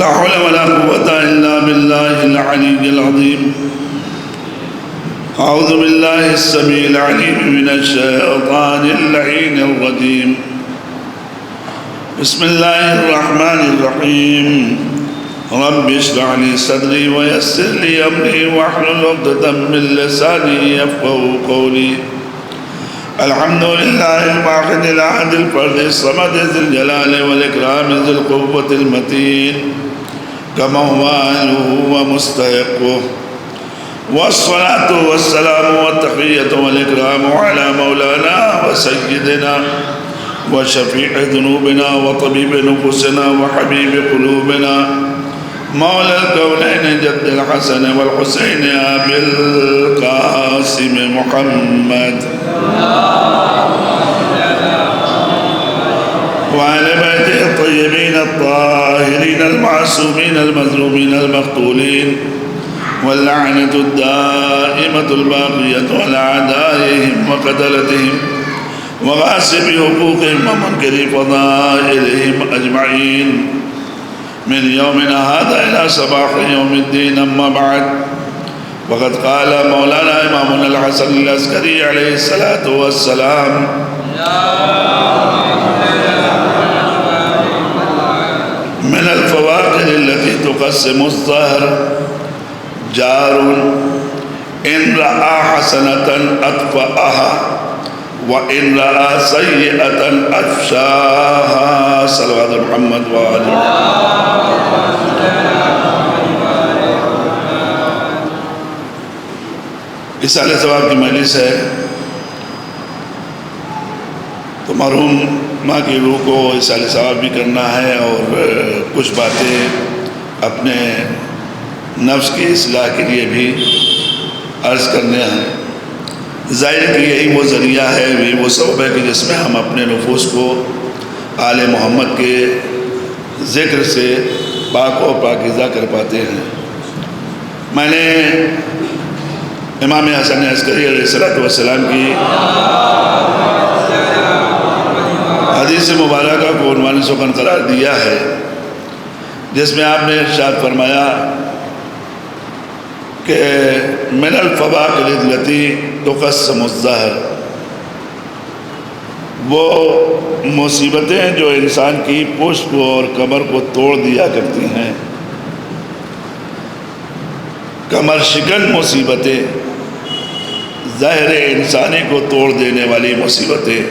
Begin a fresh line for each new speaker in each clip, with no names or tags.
لا حول ولا قوة إلا بالله العلي العظيم. أعوذ بالله السميع العليم من الشيطان اللعين الرجيم. بسم الله الرحمن الرحيم. رب اشرح لي صدري ويسر لي أمري واحلل عقدة من لساني يفقهوا قولي. الحمد لله الواحد الأحد الفرد الصمد ذي الجلال والإكرام ذي القوة المتين كما هو أهله ومستحقه، والصلاة والسلام والتحية والإكرام على مولانا وسيدنا وشفيع ذنوبنا وطبيب نفوسنا وحبيب قلوبنا مولى الكونين جد الحسن والحسين أبي القاسم محمد وعلى بيته الطيبين الطاهرين المعصومين المظلومين المقتولين، واللعنة الدائمة الباقية على أعدائهم وقتلتهم وغاصب حقوقهم ومنكر فضائلهم أجمعين من يومنا هذا إلى صباح يوم الدين. أما بعد، وقد قال مولانا إمامنا الحسن العسكري عليه الصلاة والسلام: من الفواكه التي تقسم الظهر جار إن رأى حسنة أطفأها وإن رأى سيئة أفشاها. صلوات محمد وآله. اس اعلی ثواب کی مجلس ہے تو مرحوم ماں کی روح کو اس اعلی ثواب بھی کرنا ہے اور کچھ باتیں اپنے نفس کی اصلاح کے لیے بھی عرض کرنے ہیں. ظاہر کہ یہی وہ ذریعہ ہے، یہی وہ سبب ہے کہ جس میں ہم اپنے نفوس کو آل محمد کے ذکر سے پاک و پاکیزہ کر پاتے ہیں. میں نے امام حسن عسکری علیہ السلام کی حدیث مبارکہ کو عنوان سخن قرار دیا ہے، جس میں آپ نے ارشاد فرمایا کہ من الفواکہ التی تقسم الظہر، وہ مصیبتیں جو انسان کی پشت کو اور کمر کو توڑ دیا کرتی ہیں، کمر شکن مصیبتیں، ظاہر انسانی کو توڑ دینے والی مصیبتیں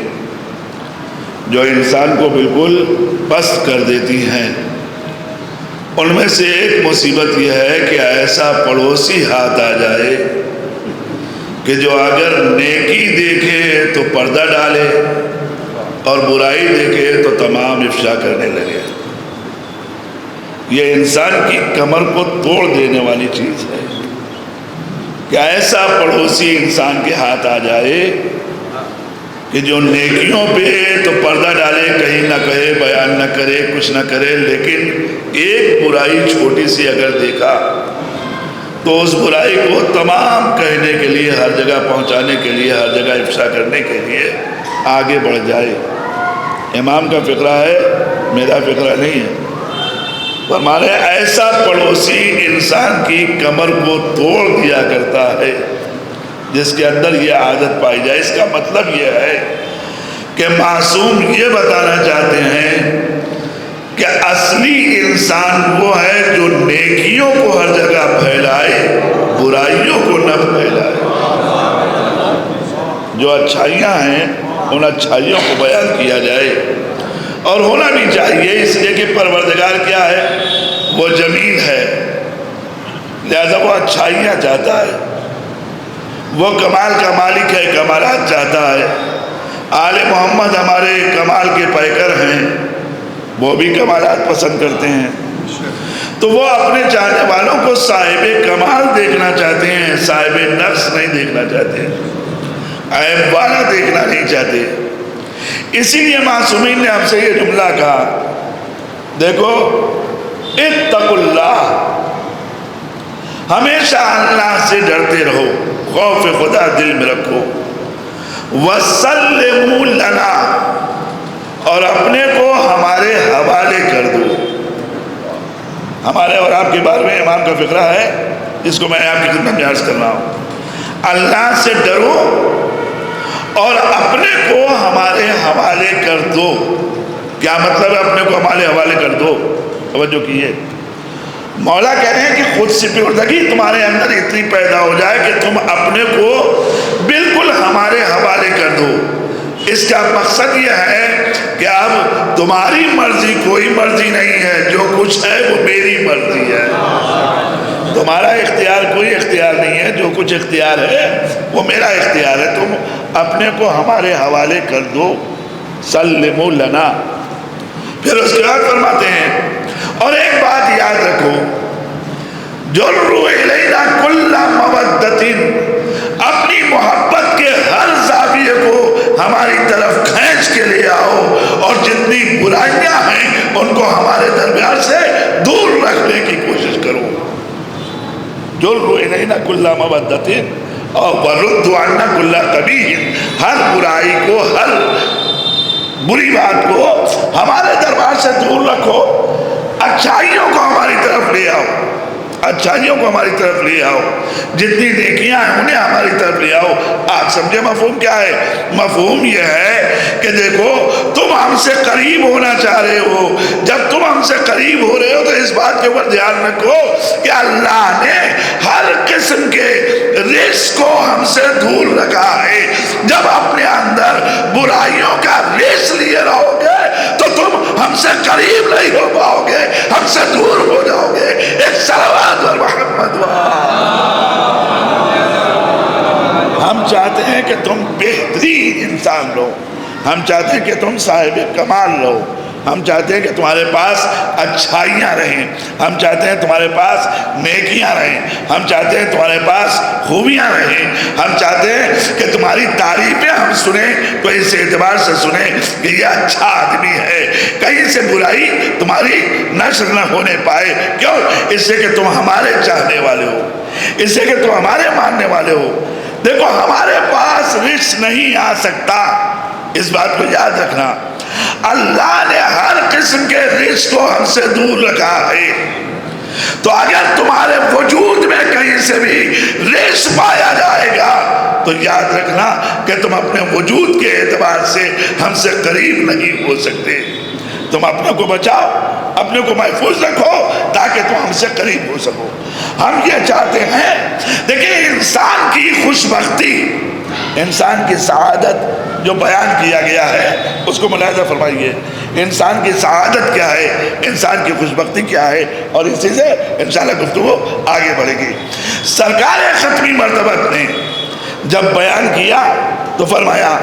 جو انسان کو بالکل پست کر دیتی ہیں، ان میں سے ایک مصیبت یہ ہے کہ ایسا پڑوسی ہاتھ آ جائے کہ جو اگر نیکی دیکھے تو پردہ ڈالے اور برائی دیکھے تو تمام افشا کرنے لگے. یہ انسان کی کمر کو توڑ دینے والی چیز ہے کہ ایسا پڑوسی انسان کے ہاتھ آ جائے کہ جو نیکیوں پہ تو پردہ ڈالے، کہیں نہ کہے، بیان نہ کرے، کچھ نہ کرے، لیکن ایک برائی چھوٹی سی اگر دیکھا تو اس برائی کو تمام کہنے کے لیے، ہر جگہ پہنچانے کے لیے، ہر جگہ افشا کرنے کے لیے آگے بڑھ جائے. امام کا فقرہ ہے، میرا فقرہ نہیں ہے. فرمانے ایسا پڑوسی انسان کی کمر کو توڑ دیا کرتا ہے جس کے اندر یہ عادت پائی جائے. اس کا مطلب یہ ہے کہ معصوم یہ بتانا چاہتے ہیں کہ اصلی انسان وہ ہے جو نیکیوں کو ہر جگہ پھیلائے، برائیوں کو نہ پھیلائے. جو اچھائیاں ہیں ان اچھائیوں کو بیان کیا جائے، اور ہونا بھی چاہیے، اس لیے کہ پروردگار کیا ہے؟ وہ جمیل ہے، لہذا وہ اچھائیاں چاہتا ہے. وہ کمال کا مالک ہے، کمالات چاہتا ہے. آل محمد ہمارے کمال کے پیکر ہیں، وہ بھی کمالات پسند کرتے ہیں. تو وہ اپنے چاہنے والوں کو صاحب کمال دیکھنا چاہتے ہیں، صاحب نقص نہیں دیکھنا چاہتے، عیب والا دیکھنا نہیں چاہتے. اسی لیے معصومین نے ہم سے یہ جملہ کہا، دیکھو اتقوا اللہ، ہمیشہ اللہ سے ڈرتے رہو، خوف خدا دل میں رکھو. وَسَلِّمُوا لَنَا، اور اپنے کو ہمارے حوالے کر دو. ہمارے اور آپ کے بارے میں امام کا فقرہ ہے جس کو میں آپ کی خدمت میں عرض کر رہا ہوں. اللہ سے ڈرو اور اپنے کو ہمارے حوالے کر دو. کیا مطلب ہے اپنے کو ہمارے حوالے کر دو؟ توجہ کیجیے. مولا کہہ رہے ہیں کہ خود سپردگی تمہارے اندر اتنی پیدا ہو جائے کہ تم اپنے کو بالکل ہمارے حوالے کر دو. اس کا مقصد یہ ہے کہ اب تمہاری مرضی کوئی مرضی نہیں ہے، جو کچھ ہے وہ میری مرضی ہے. تمہارا اختیار کوئی اختیار نہیں ہے، جو کچھ اختیار ہے وہ میرا اختیار ہے. تم اپنے کو ہمارے حوالے کر دو. سلموا لنا. پھر اس کے بعد فرماتے ہیں اور ایک بات یاد رکھو، جروا الینا کل مودۃ، اپنی محبت کے ہر زاویے کو ہماری طرف کھینچ کے لے آؤ اور جتنی برائیاں ہیں ان کو ہمارے درمیان سے دور رکھنے کی کوشش کرو. جروا الینا کل مودۃ اور وردوا عنا کل قبیح، ہر برائی کو، ہر بری بات کو ہمارے دربار سے دور رکھو. اچھائیوں کو ہماری طرف لے آؤ، اچھائیوں کو ہماری طرف لے آؤ. جتنی نیکیاں ہیں انہیں ہماری طرف لے آؤ. آپ سمجھے مفہوم کیا ہے؟ مفہوم یہ ہے کہ دیکھو تم ہم سے قریب ہونا چاہ رہے ہو. جب تم ہم سے قریب ہو رہے ہو تو اس بات کے اوپر دھیان رکھو کہ اللہ نے ہر قسم کے رزق کو ہم سے دور رکھا ہے. جب اپنے اندر برائیوں کا رزق لیے رہو گے تو تم ہم سے قریب نہیں ہو پاؤ گے، ہم سے دور ہو جاؤ گے. ایک صلوات اور محمد ہم چاہتے ہیں کہ تم بہترین انسان رہو، ہم چاہتے ہیں کہ تم صاحب کمال رہو، ہم چاہتے ہیں کہ تمہارے پاس اچھائیاں رہیں، ہم چاہتے ہیں تمہارے پاس نیکیاں رہیں، ہم چاہتے ہیں تمہارے پاس خوبیاں رہیں، ہم چاہتے ہیں کہ تمہاری تعریفیں ہم سنیں تو اس اعتبار سے سنیں کہ یہ اچھا آدمی ہے، کہیں سے برائی تمہاری نشر نہ ہونے پائے. کیوں؟ اس سے کہ تم ہمارے چاہنے والے ہو، اس سے کہ تم ہمارے ماننے والے ہو. دیکھو ہمارے پاس رزق نہیں آ سکتا، اس بات کو یاد رکھنا. اللہ نے ہر قسم کے رزق کو ہم سے دور رکھا ہے. تو اگر تمہارے وجود میں کہیں سے بھی رزق پایا جائے گا تو یاد رکھنا کہ تم اپنے وجود کے اعتبار سے ہم سے قریب نہیں ہو سکتے. تم اپنے کو بچاؤ، اپنے کو محفوظ رکھو تاکہ تم ہم سے قریب ہو سکو. ہم یہ چاہتے ہیں. دیکھیں انسان کی خوش بختی، انسان کی سعادت جو بیان کیا گیا ہے اس کو ملاحظہ فرمائیے. انسان کی سعادت کیا ہے، انسان کی خوش بختی کیا ہے، اور اسی سے انشاءاللہ گفتگو آگے بڑھے گی. سرکار ختمی مرتبہ نے جب بیان کیا تو فرمایا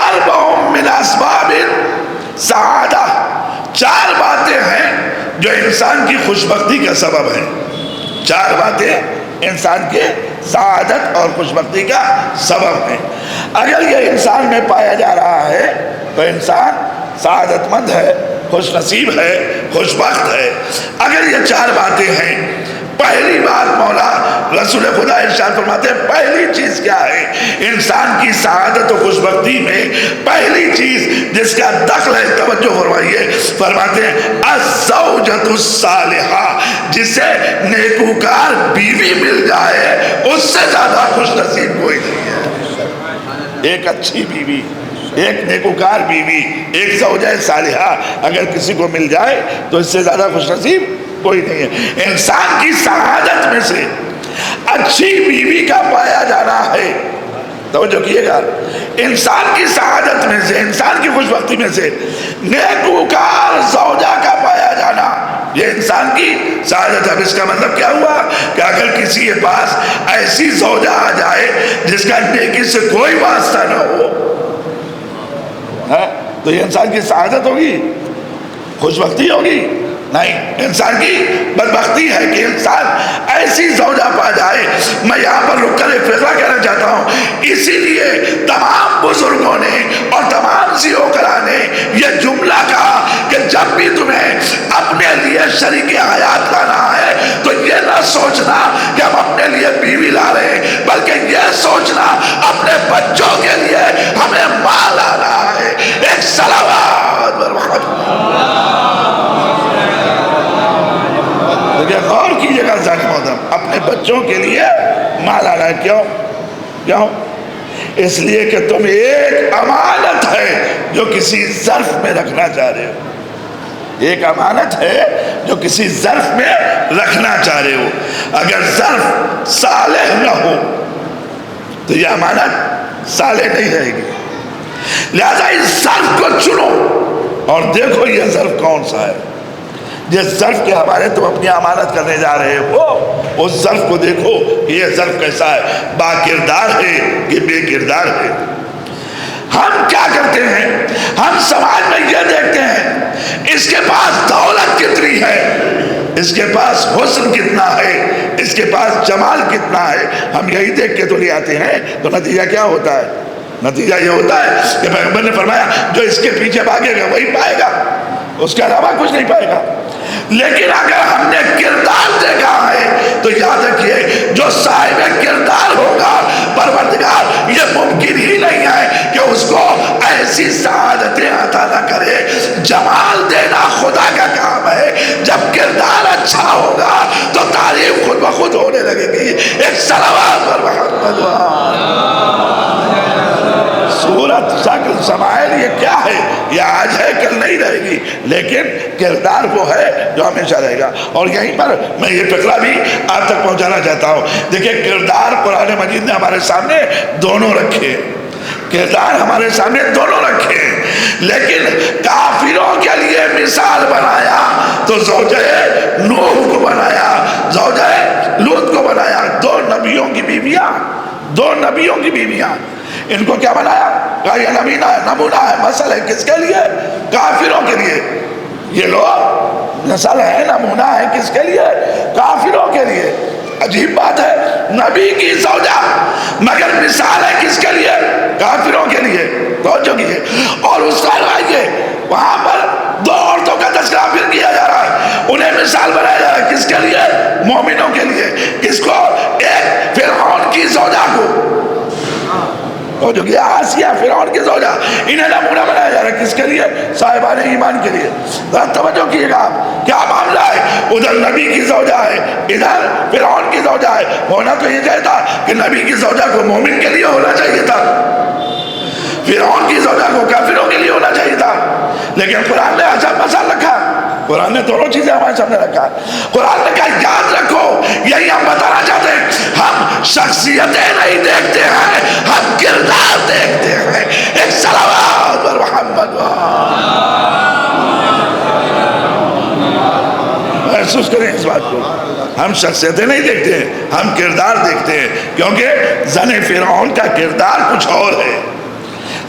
اربع من اسباب سعادہ، 4 باتیں ہیں جو انسان کی خوش بختی کا سبب ہے. 4 باتیں انسان کے سعادت اور خوش بختی کا سبب ہے. اگر یہ انسان میں پایا جا رہا ہے تو انسان سعادت مند ہے، خوش نصیب ہے، خوش بخت ہے. اگر یہ 4 باتیں ہیں، پہلی بات مولا رسول خدا ارشاد فرماتے ہیں پہلی چیز کیا ہے انسان کی سعادت و خوش بختی میں؟ پہلی چیز جس کا دخل ہے، توجہ فرمائیے، فرماتے ہیں الزوجۃ الصالحہ، جسے نیکوکار بیوی مل جائے اس سے زیادہ خوش نصیب کوئی نہیں ہے. ایک اچھی بیوی، ایک نیکوکار بیوی، ایک زوجہ صالحہ اگر کسی کو مل جائے تو اس سے زیادہ خوش نصیب کوئی نہیں ہے. انسان کی سعادت میں سے اچھی بیوی کا پایا جانا ہے. توجہ کیے گا، انسان کی سعادت میں سے، انسان کی خوش بختی میں سے نیکوکار زوجہ کا پایا جانا یہ انسان کی سعادت. اب اس کا مطلب کیا ہوا کہ اگر کسی کے پاس ایسی زوجہ آ جائے جس کا نیکی سے کوئی واسطہ نہ ہو تو یہ انسان کی سعادت ہوگی، خوش بختی ہوگی؟ نہیں، انسان کی بدبختی ہے کہ انسان ایسی زوجہ پا جائے. میں یہاں پر رک کر ایک فقرہ کہنا چاہتا ہوں. اسی لیے تمام بزرگوں نے اور تمام ذیو کرا نے یہ جملہ کہا کہ جب بھی تمہیں اپنے لیے شریک حیات لانا ہے تو یہ نہ سوچنا کہ ہم اپنے لیے بیوی لا رہے ہیں، بلکہ یہ سوچنا اپنے بچوں کے لیے ہمیں ماں لانا ہے. ایک صلوات لیکن غور کیجیے گا ظالم محترم، اپنے بچوں کے لیے مال آنا ہے. کیوں؟ اس لیے کہ تم ایک امانت ہے جو کسی ظرف میں رکھنا چاہ رہے ہو. ایک امانت ہے جو کسی ظرف میں رکھنا چاہ رہے ہو. اگر ظرف صالح نہ ہو تو یہ امانت صالح نہیں رہے گی. لہذا اس ظرف کو چنو اور دیکھو یہ ظرف کون سا ہے. جس ظرف کے حوالے تم اپنی امانت کرنے جا رہے ہو اس ظرف کو دیکھو کہ یہ ظرف کیسا ہے. با کردار ہے کہ بے کردار ہے. ہم کیا کرتے ہیں؟ ہم سماج میں یہ دیکھتے ہیں اس کے پاس دولت کتنی ہے، اس کے پاس حسن کتنا ہے، اس کے پاس جمال کتنا ہے. ہم یہی دیکھ کے تو لے آتے ہیں. تو نتیجہ کیا ہوتا ہے؟ نتیجہ یہ ہوتا ہے کہ پیغمبر نے فرمایا جو اس کے پیچھے بھاگے گا وہی پائے گا، اس کے علاوہ کچھ نہیں پائے گا. لیکن اگر ہم نے کردار دیکھا ہے تو یاد رکھیے جو صاحب کردار ہوگا پروردگار یہ ممکن ہی نہیں ہے کہ اس کو ایسی سعادتیں عطا نہ کرے. جمال دینا خدا کا کام ہے. جب کردار اچھا ہوگا تو تعریف خود بخود ہونے لگے گی. ایک صلوات پر محمد صورت شکل شمائل یہ کیا ہے؟ یہ آج ہے کل نہیں رہے گی، لیکن کردار وہ ہے جو ہمیشہ رہے گا. اور یہیں پر میں یہ فقرہ بھی آپ تک پہنچانا چاہتا ہوں. دیکھیں کردار قرآن مجید نے ہمارے سامنے دونوں رکھے. کردار ہمارے سامنے دونوں رکھے، لیکن کافروں کے لیے مثال بنایا تو زوجہ نوح کو بنایا، زوجہ لوط کو بنایا. دو نبیوں کی بیویاں ان کو کیا بنایا؟ کہا یہ نمونہ ہے، مثل ہے. کس کے لیے؟ کافروں کے لیے. یہ لوگ مثل ہے، نمونہ ہے. کس کے لیے؟ کافروں کے لیے. عجیب بات ہے، نبی کی زوجہ مگر مثال ہے کس کے لیے؟ کافروں کے لیے. توجہ کیجیے. اور اس کا آئیے وہاں پر دو عورتوں کا تذکرہ پھر کیا جا رہا ہے، انہیں مثال بنایا جا رہا ہے. کس کے لیے؟ مومنوں کے لیے. کس کو؟ ایک فرعون کی زوجہ کو. جو کہ آسیہ فرعون کی زوجہ، انہیں نمونہ بنایا جا رہا ہے. کس کے لیے؟ صاحبان ایمان کے لیے. توجہ کیے گا کیا معاملہ ہے. ادھر نبی کی زوجہ ہے، ادھر فرعون کی زوجہ ہے. ہونا تو یہ چاہتا کہ نبی کی زوجہ کو مومن کے لیے ہونا چاہیے تھا، فرعون کی زوجہ کو کافروں کے لیے ہونا چاہیے تھا. لیکن قرآن نے عجب مثال رکھا. قرآن نے دونوں چیزیں ہمارے سامنے رکھا. قرآن نے کہا یاد رکھو، یہی ہم بتانا چاہتے ہیں، ہم شخصیتیں نہیں دیکھتے ہیں، ہم کردار دیکھتے ہیں. ایک صلوات پر محمد محسوس کریں اس بات کو. ہم شخصیتیں نہیں دیکھتے ہیں، ہم کردار دیکھتے ہیں، کیونکہ زن فرعون کا کردار کچھ اور ہے.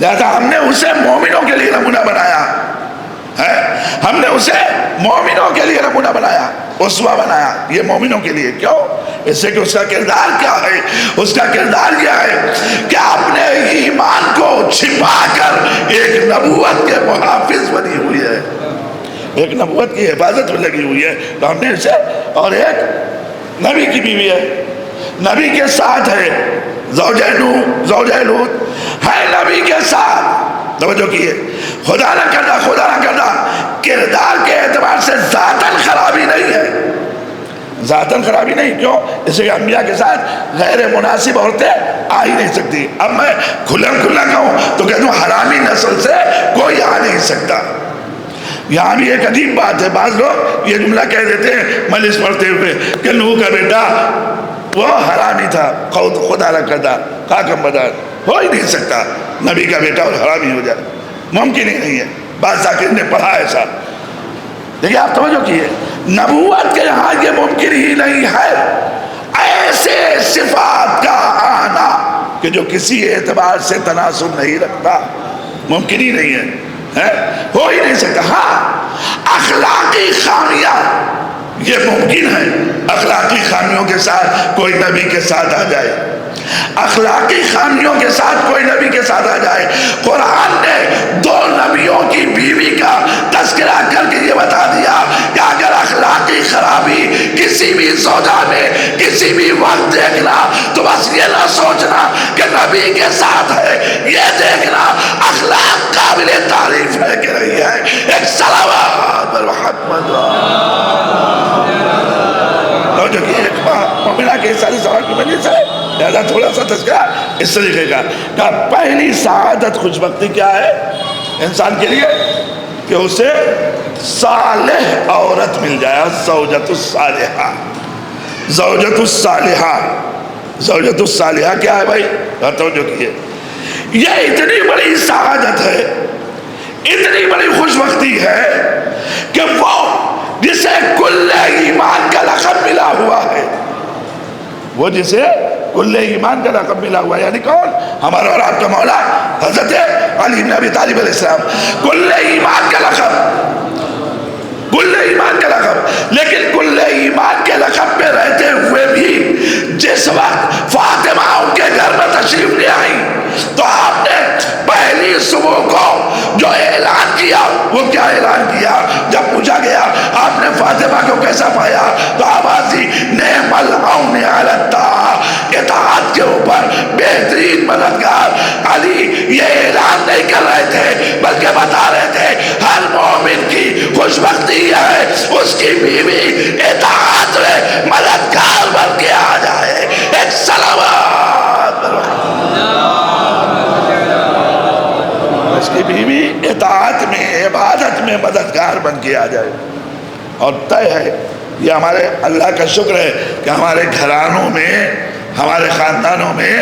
لہذا ہم نے اسے مومنوں کے لیے نمونہ بنایا ہے. ہم نے اسے مومنوں کے لیے نمونہ بنایا، اسوہ بنایا. یہ مومنوں کے لیے. کیوں؟ اس سے کہ اس کا کردار کیا ہے. اس کا کردار کیا ہے کہ اپنے ایمان کو چھپا کر ایک نبوت کے محافظ بنی ہوئی ہے، ایک نبوت کی حفاظت میں لگی ہوئی ہے. تو ہم نے اسے، اور ایک نبی کی بیوی ہے، نبی کے ساتھ ہے، زوجہ نوح زوجہ لوط ہے نبی کے ساتھ. توجہ کیے. خدا نہ کرنا کردار کے اعتبار سے ذاتاً خرابی نہیں ہے، ذاتاً خرابی نہیں. کیوں؟ اس لیے انبیاء کے ساتھ غیر مناسب عورتیں آ ہی نہیں سکتی. اب میں کھلا کہوں تو کہتا ہوں حرامی نسل سے کوئی آ نہیں سکتا. یہاں بھی ایک عجیب بات ہے، بعض لوگ یہ جملہ کہہ دیتے ہیں مجلس پڑھتے ہوئے کہ نوح کا بیٹا وہ حرامی تھا، خدا نہ کرتا خاکم بدار. ہو ہی نہیں سکتا نبی کا بیٹا اور حرامی ہو جائے، ممکن ہی نہیں ہے. بعض ذاکر نے پڑھا ایسا. دیکھیں آپ توجہ کیے، نبوت کے یہاں یہ ممکن ہی نہیں ہے ایسے صفات کا آنا کہ جو کسی اعتبار سے تناسب نہیں رکھتا. ممکن ہی نہیں ہے، ہو ہی نہیں سکتا. ہاں اخلاقی خامیاں یہ ممکن ہے، اخلاقی خامیوں کے ساتھ کوئی نبی کے ساتھ آ جائے، اخلاقی خامیوں کے ساتھ کوئی نبی کے ساتھ آ جائے. قرآن نے دو نبیوں کی بیوی کا تذکرہ کر کے یہ بتا دیا کہ اگر اخلاقی خرابی کسی بھی زوجہ میں کسی بھی وقت دیکھنا تو بس یہ نہ سوچنا کہ نبی کے ساتھ ہے، یہ دیکھنا اخلاق قابل تعریف ہے کہ نہیں ہے. ایک صلوات پر محمد توجہ کی مومنہ کے ساری سوال کی وجہ سے لہذا تھوڑا سا تذکرہ اس طریقے کا کہ پہلی سعادت خوش بختی کیا ہے انسان کے لیے کہ اسے صالح عورت مل جائے زوجۃ الصالحہ زوجۃ الصالحہ زوجۃ الصالحہ کیا ہے بھائی توجہ کیے یہ اتنی بڑی سعادت ہے اتنی بڑی خوش بختی ہے کہ وہ جسے کل ایمان کا لقب ملا ہوا ہے وہ جسے کل ایمان کا لقب ملا ہوا ہے یعنی کون ہمارا اور آپ کا مولا حضرت علی بن ابی طالب علیہ السلام کل ایمان کا لقب کل ایمان کا لقب لیکن کل ایمان کے لقب پہ رہتے ہوئے بھی جس وقت فاطمہ ان کے گھر میں تشریف لے آئی تو آپ نے پہلی صبح کو جو اعلان کیا وہ کیا اعلان کیا جب پوچھا گیا آپ نے فاطمہ کو کیسا پایا تو آواز دی نعم العون علی الطاعہ اطاعت کے اوپر بہترین مددگار علی یہ اعلان نہیں کر رہے تھے بلکہ بتا رہے تھے ہر مومن کی خوش بختی ہے اس کی بیوی اطاعت میں مددگار بن کے آ جائے ایک سلامات اس کی بیوی اطاعت میں عبادت میں مددگار بن کے آ جائے اور طے ہے یہ ہمارے اللہ کا شکر ہے کہ ہمارے گھرانوں میں ہمارے خاندانوں میں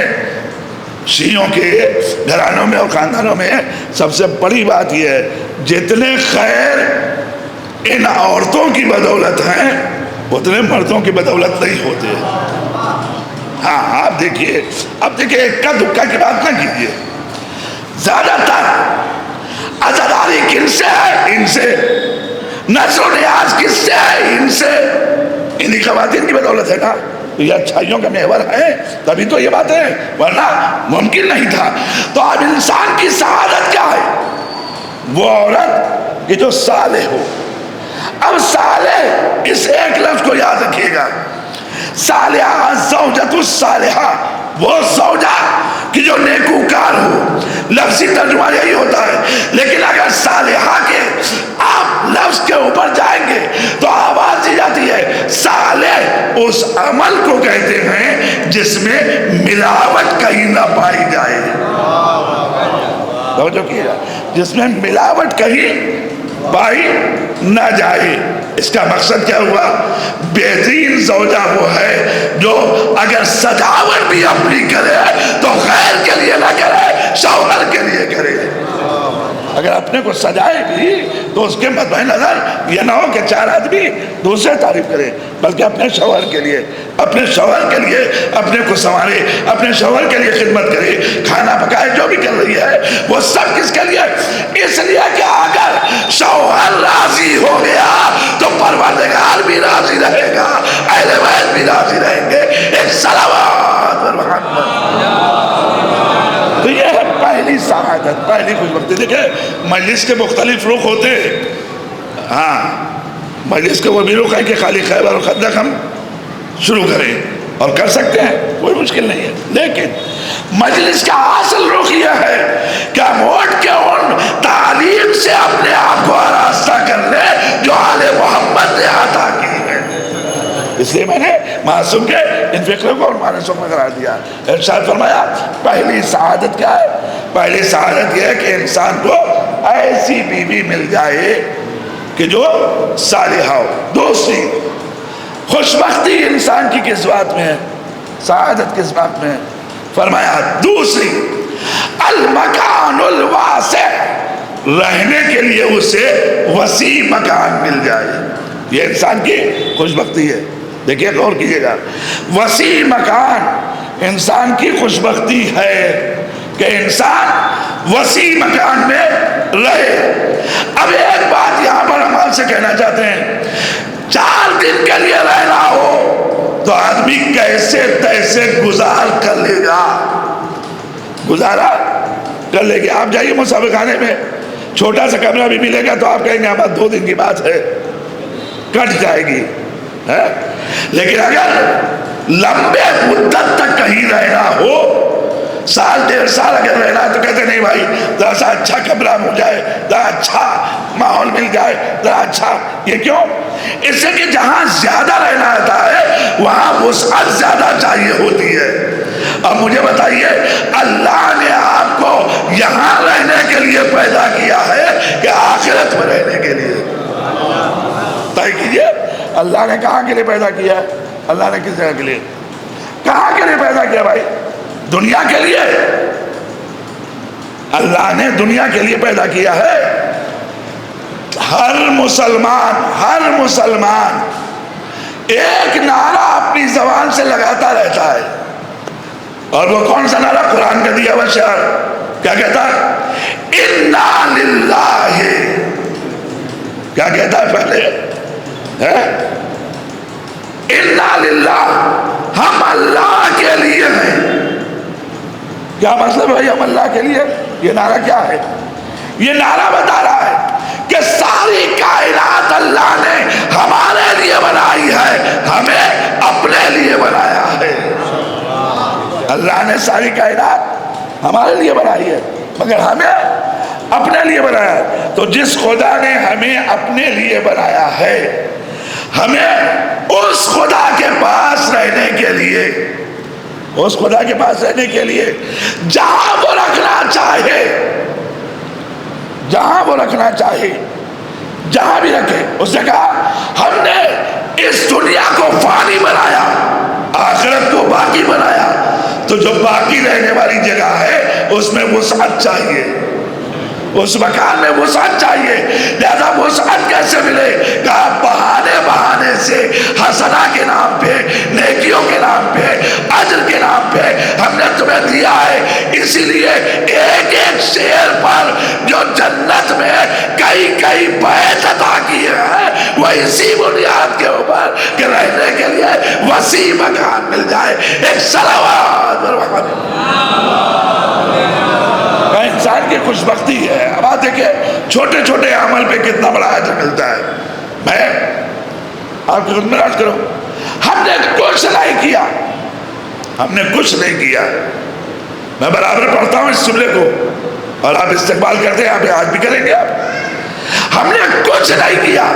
شیعوں کے گھرانوں میں اور خاندانوں میں سب سے بڑی بات یہ ہے جتنے خیر ان عورتوں کی بدولت ہیں اتنے مردوں کی بدولت نہیں ہوتے ہاں آپ دیکھیے اب دیکھیے اکا دکا کی بات نہ کیجیے زیادہ تر عزاداری کن سے ہے ان سے نظر و نیاز کس سے ہے ان سے انہی خواتین کی بدولت ہے نا یہ اچھائیوں کا محور ہے تبھی تو یہ بات ہے ورنہ ممکن نہیں تھا تو اب انسان کی سعادت کیا ہے وہ عورت کہ جو صالح ہو اب صالح اس ایک لفظ کو یاد رکھیے گا صالحہ زوجۃ الصالحہ وہ زوجہ کہ جو نیکوکار ہو لفظی ترجمہ یہی ہوتا ہے لیکن اگر صالحہ کے آپ لفظ کے اوپر جائیں گے تو آواز دی جاتی ہے صالح اس عمل کو کہتے ہیں جس میں ملاوٹ کہیں نہ پائی جائے توجہ کیجیے جس میں ملاوٹ کہیں پائی نہ جائے اس کا مقصد کیا ہوا بہترین زوجہ وہ ہے جو اگر سجاوٹ بھی اپنی کرے تو غیر کے لیے نہ کرے شوہر کے لیے کرے اگر اپنے کو سجائے بھی تو اس کے مد نظر یہ نہ ہو کہ چار آدمی دوسرے تعریف کرے بلکہ اپنے شوہر کے لیے اپنے کو سنوارے اپنے شوہر کے لیے خدمت کرے کھانا پکائے جو بھی کر رہی ہے وہ سب کس کے لیے اس لیے کہ اگر شوہر راضی ہو گیا تو پروردگار بھی راضی رہے گا اہل بیت بھی راضی رہیں گے ایک صلوات پر محمد تو یہ ہے پہلی سعادت پہلی خوش بختی دیکھیں مجلس کے مختلف رخ ہوتے ہاں مجلس کے وہ بھی رخ ہے کہ خالی خیبر اور خندق ہم شروع کریں اور کر سکتے ہیں کوئی مشکل نہیں ہے لیکن مجلس کا اصل رخ یہ ہے کہ ہم اٹھ کے ان تعلیم سے اپنے آپ کو آراستہ کر لیں جو آل محمد نے عطا کی ہے اس لیے میں نے معصوم کے ان فکروں کو اور مانسوں میں قرار دیا ارشاد فرمایا پہلی سعادت کیا ہے پہلی سعادت یہ ہے کہ انسان کو ایسی بیوی مل جائے کہ جو صالحہ ہو دوسری خوش بختی انسان کی کس بات میں ہے سعادت کس بات میں ہے فرمایا دوسری المکان الواسع رہنے کے لیے اسے وسیع مکان مل جائے یہ انسان کی خوش بختی ہے دیکھیے غور کیجیے گا وسیع مکان انسان کی خوش بختی ہے کہ انسان وسیع مکان میں رہے اب ایک بات یہاں پر ہم آپ سے کہنا چاہتے ہیں 4 دن کے لیے رہنا ہو تو آدمی کیسے تیسے گزار کر لے گا گزارا کر لے گا آپ جائیے مسابقہ خانے میں چھوٹا سا کمرہ بھی ملے گا تو آپ کہیں گے ہمارا 2 دن کی بات ہے کٹ جائے گی لیکن اگر لمبے مدت تک کہیں رہنا ہو 1 1.5 سال اگر رہنا ہے تو کہتے نہیں بھائی ذرا سا اچھا کمرہ مل جائے ذرا اچھا ماحول مل جائے ذرا اچھا یہ کیوں اس سے کہ جہاں زیادہ رہنا آتا ہے وسعت زیادہ چاہیے ہوتی ہے۔ اب مجھے بتائیے، اللہ نے آپ کو یہاں رہنے کے لیے پیدا کیا ہے کہ آخرت میں رہنے کے لیے؟ طے کیجئے، اللہ نے کہاں کے لیے پیدا کیا ہے؟ اللہ نے کس جگہ کے لیے، کہاں کے لیے پیدا کیا بھائی؟ دنیا کے لیے؟ اللہ نے دنیا کے لیے پیدا کیا ہے۔ ہر مسلمان ایک نعرہ اپنی زبان سے لگاتا رہتا ہے، اور وہ کون سا نعرہ؟ قرآن کا دیا ہوا شعر کیا کہتا ہے؟ انا للہ، کیا کہتا ہے پہلے؟ انا للہ، ہم اللہ کے لیے ہیں۔ کیا مطلب ہے ہم اللہ کے لیے؟ یہ نعرہ کیا ہے؟ یہ نعرہ بتا رہا ہے کہ ساری کائنات اللہ نے ہمارے لیے بنائی ہے، ہمیں اپنے لیے بنایا ہے۔ اللہ نے ساری کائنات ہمارے لیے بنائی ہے، مگر ہمیں اپنے لیے بنایا ہے۔ تو جس خدا نے ہمیں اپنے لیے بنایا ہے، ہمیں اس خدا کے پاس رہنے کے لیے، اس خدا کے پاس رہنے کے لیے جہاں وہ رکھنا چاہے، جہاں وہ رکھنا چاہے، جہاں بھی رکھے۔ اس نے کہا ہم نے اس دنیا کو فانی بنایا، آخرت کو باقی بنایا، تو جو باقی رہنے والی جگہ ہے اس میں وسعت چاہیے، اس مکان میں وسعت چاہیے۔ لہذا وسعت کیسے ملے؟ کہا بہانے سے، حسنہ کے نام پہ، نیکیوں کے نام پہ، اجر کے نام پہ ہم نے تمہیں دیا ہے۔ اسی لیے ایک ایک شعر پر جو جنت میں کئی بیت عطا کیے ہیں، وہ اسی بنیاد کے اوپر کہ رہنے کے لیے وسیع مکان مل جائے۔ ایک صلوات انسان کی خوش بختی ہے۔ اب آتے کہ چھوٹے چھوٹے عمل پہ کتنا بڑا اجر ملتا ہے۔ میں آپ کی خدمت عرض کروں، ہم نے کچھ نہیں کیا، ہم نے کچھ نہیں کیا۔ میں برابر پڑھتا ہوں اس جملے کو، اور آپ استقبال کرتے ہیں، آپ آج بھی کریں گے۔ ہم نے کچھ نہیں کیا،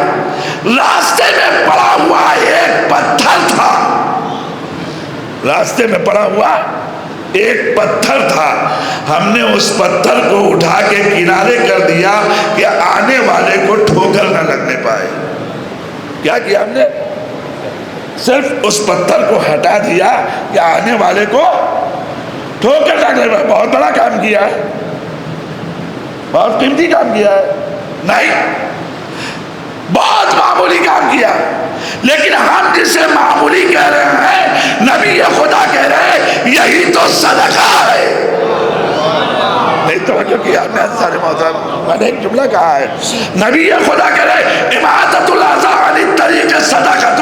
راستے میں پڑا ہوا ایک پتھر تھا، راستے میں پڑا ہوا ایک پتھر تھا، ہم نے اس پتھر کو اٹھا کے کنارے کر دیا کہ آنے والے کو ٹھوکر نہ لگنے پائے۔ کیا کیا ہم نے؟ صرف اس پتھر کو ہٹا دیا کہ آنے والے کو ٹھوکر نہ لگنے پائے۔ بہت بڑا کام کیا ہے، بہت قیمتی کام کیا ہے؟ نہیں، بہت معمولی کام کیا، لیکن ہم جسے معمولی کہہ رہے ہیں، نبی خدا کہہ رہے ہیں یہی تو صدقہ ہے۔ نہیں توجہ کیا میں سارے محترم، میں نے ایک جملہ کہا ہے، نبی خدا کہہ رہے ہیں اماطۃ الاذی عن الطریق صدقۃ،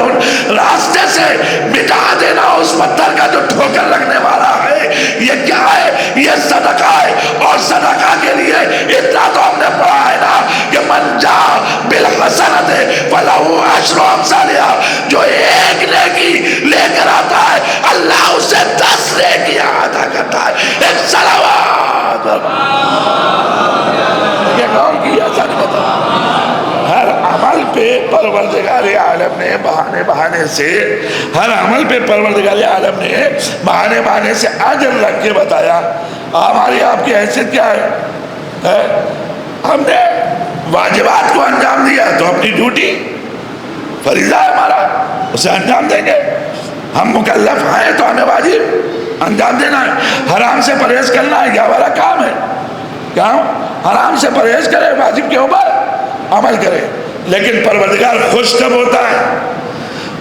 راستے سے مٹا دینا اس پتھر کا جو ٹھوکر لگنے والا ہے، یہ کیا ہے؟ یہ صدقہ ہے۔ اور صدقہ کے لیے اتنا تو ہم نے پڑھا ہے نا کہ من جاء بالحسنۃ فلہ عشر امثالھا، جو ایک نیکی لے کر آتا ہے اللہ اسے 10 نیکیاں عطا کرتا ہے۔ ایک صلوات، یہ کون کیا؟ سچ بتا، ہر عمل پہ پروردگار عالم نے بہانے سے، ہر عمل پہ پروردگار عالم نے بہانے سے اجر رکھ کے بتایا۔ ہماری آپ کی حیثیت کیا ہے؟ ہم نے واجبات کو انجام دیا تو اپنی ڈیوٹی، فریضہ ہے ہمارا، اسے انجام دیں گے۔ ہم مکلف ہیں تو ہمیں واجب انجام دینا ہے۔ حرام سے پرہیز کرنا ہے، یہ ہمارا کام ہے۔ کیا حرام سے پرہیز کرے، واجب کے اوپر عمل کرے۔ لیکن پروردگار خوش کب ہوتا ہے؟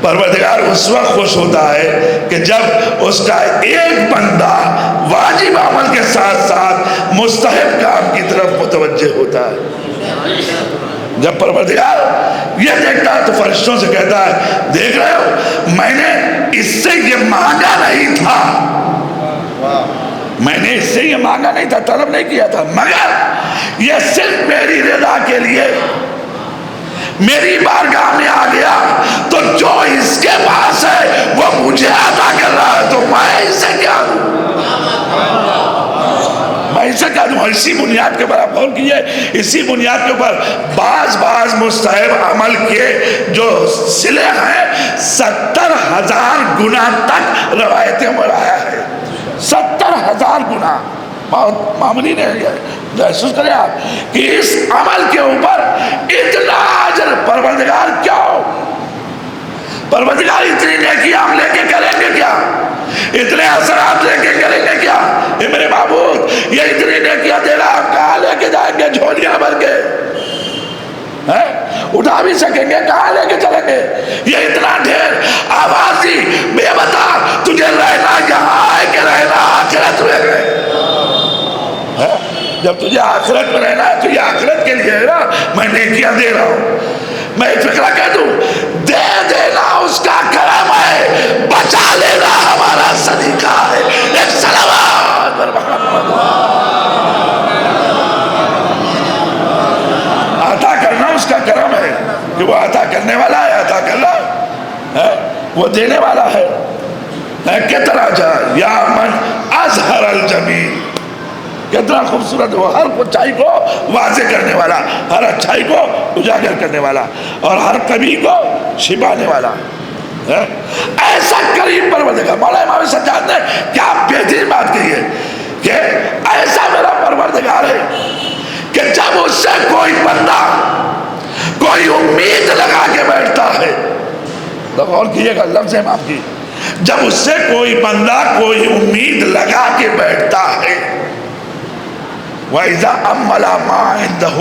پروردگار اس وقت خوش ہوتا ہے کہ جب اس کا ایک بندہ واجب عمل کے ساتھ ساتھ مستحب کام کی طرف متوجہ ہوتا ہے۔ جب پروردگار یہ دیکھتا ہے تو فرشتوں سے کہتا ہے دیکھ رہے ہو، میں نے اس سے یہ مانگا نہیں تھا، میں نے اس سے یہ مانگا نہیں تھا، طلب نہیں کیا تھا، مگر یہ صرف میری رضا کے لیے میری بارگاہ میں آ گیا، تو جو اس کے پاس ہے وہ مجھے عطا کر رہا ہے، تو میں اسے کیا دوں؟ میں اسے کیا دوں؟ اسی بنیاد کے اوپر آپ غور کیجئے، اسی بنیاد کے اوپر بعض مستحب عمل کے جو صلے ہیں 70,000 گناہ تک روایتیں میں آیا ہے۔ 70,000 گناہ، بہت معمولی نہیں ہے۔ محسوس کریں آپ کہ اس عمل کے اوپر اتنا اجر پروردگار کیا ہو، پروردگار اتنی نیکی ہم لے کے کریں گے کیا، اتنے اثرات لے کے کریں گے کیا؟ اے میرے معبود، یہ اتنی نیکیاں دے رہا، ہم کہاں لے کے جائیں گے جھولیاں بھر کے؟ اٹھا بھی سکیں گے، کہاں لے کے چلیں گے؟ یہ اتنا ڈھیر آوازی بے بتا، تجھے رہنا یہاں ہے کہ رہنا آخرت میں ہے؟ جب تجھے آخرت میں رہنا ہے تو یہ آخرت کے لیے ہے نا، میں نیکیاں دے رہا ہوں۔ میں ایک فکرہ کہہ دوں، دے دینا اس کا کرم ہے، بچا لینا ہمارا صدیقہ ہے۔ ایک صلوات پر محمد، عطا کرنا اس کا کرم ہے کہ وہ عطا کرنے والا ہے، عطا کرنا وہ دینے والا ہے۔ کتنا جائے یا من اظہر الجمیل، کتنا خوبصورت، وہ ہر اچھائی کو واضح کرنے والا، ہر اچھائی کو اجاگر کرنے والا، اور ہر کمی کو چھپانے والا، ایسا کریم پروردگار۔ مولا امام سجاد نے کیا بہترین بات کہی ہے کہ ایسا میرا پروردگار ہے کہ جب اس سے کوئی بندہ کوئی امید لگا کے بیٹھتا ہے، تو غور کیجیے گا لفظ امام کی، جب اس سے کوئی بندہ کوئی امید لگا کے بیٹھتا ہے، وَإِذَا أَمَّلَ مَا عِنْدَهُ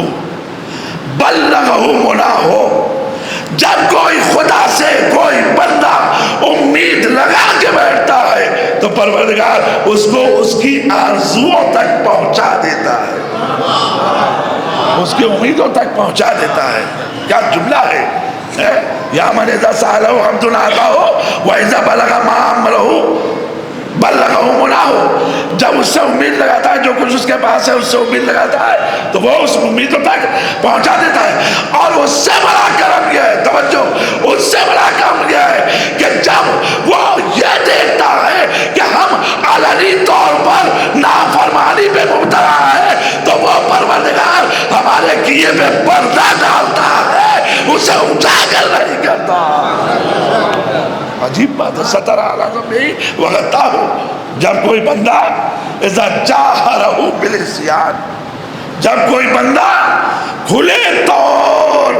بَلَّغَهُ مُنَاهُ، جب کوئی خدا سے کوئی بندہ امید لگا کے بیٹھتا ہے تو پروردگار اس کو اس کی آرزوؤں تک پہنچا دیتا ہے، اس کی امیدوں تک پہنچا دیتا ہے۔ کیا جملہ ہے، یا من اذا سألہ حمد آتاہ وَإِذَا بَلَغَ مَا أَمَّلَهُ بلغہ مناہ، جب اس سے امید لگاتا ہے، جو کچھ اس کے پاس ہے اس سے امید لگاتا ہے تو وہ اس امیدوں تک پہنچا دیتا ہے۔ اور اس سے بڑا کرم یہ ہے، توجہ، اس سے بڑا کرم یہ ہے کہ جب وہ یہ دیکھتا ہے کہ ہم علنی طور پر نافرمانی پہ مبتلا ہے تو وہ پروردگار ہمارے کیے پہ پردہ ڈالتا ہے، اسے اجاگر نہیں کرتا۔ عجیب بات ہے، ستر علی ذنبہ وغطاہ، جب کوئی بندہ اذا جاہرہ بالعصیان، جب کوئی بندہ کھلے طور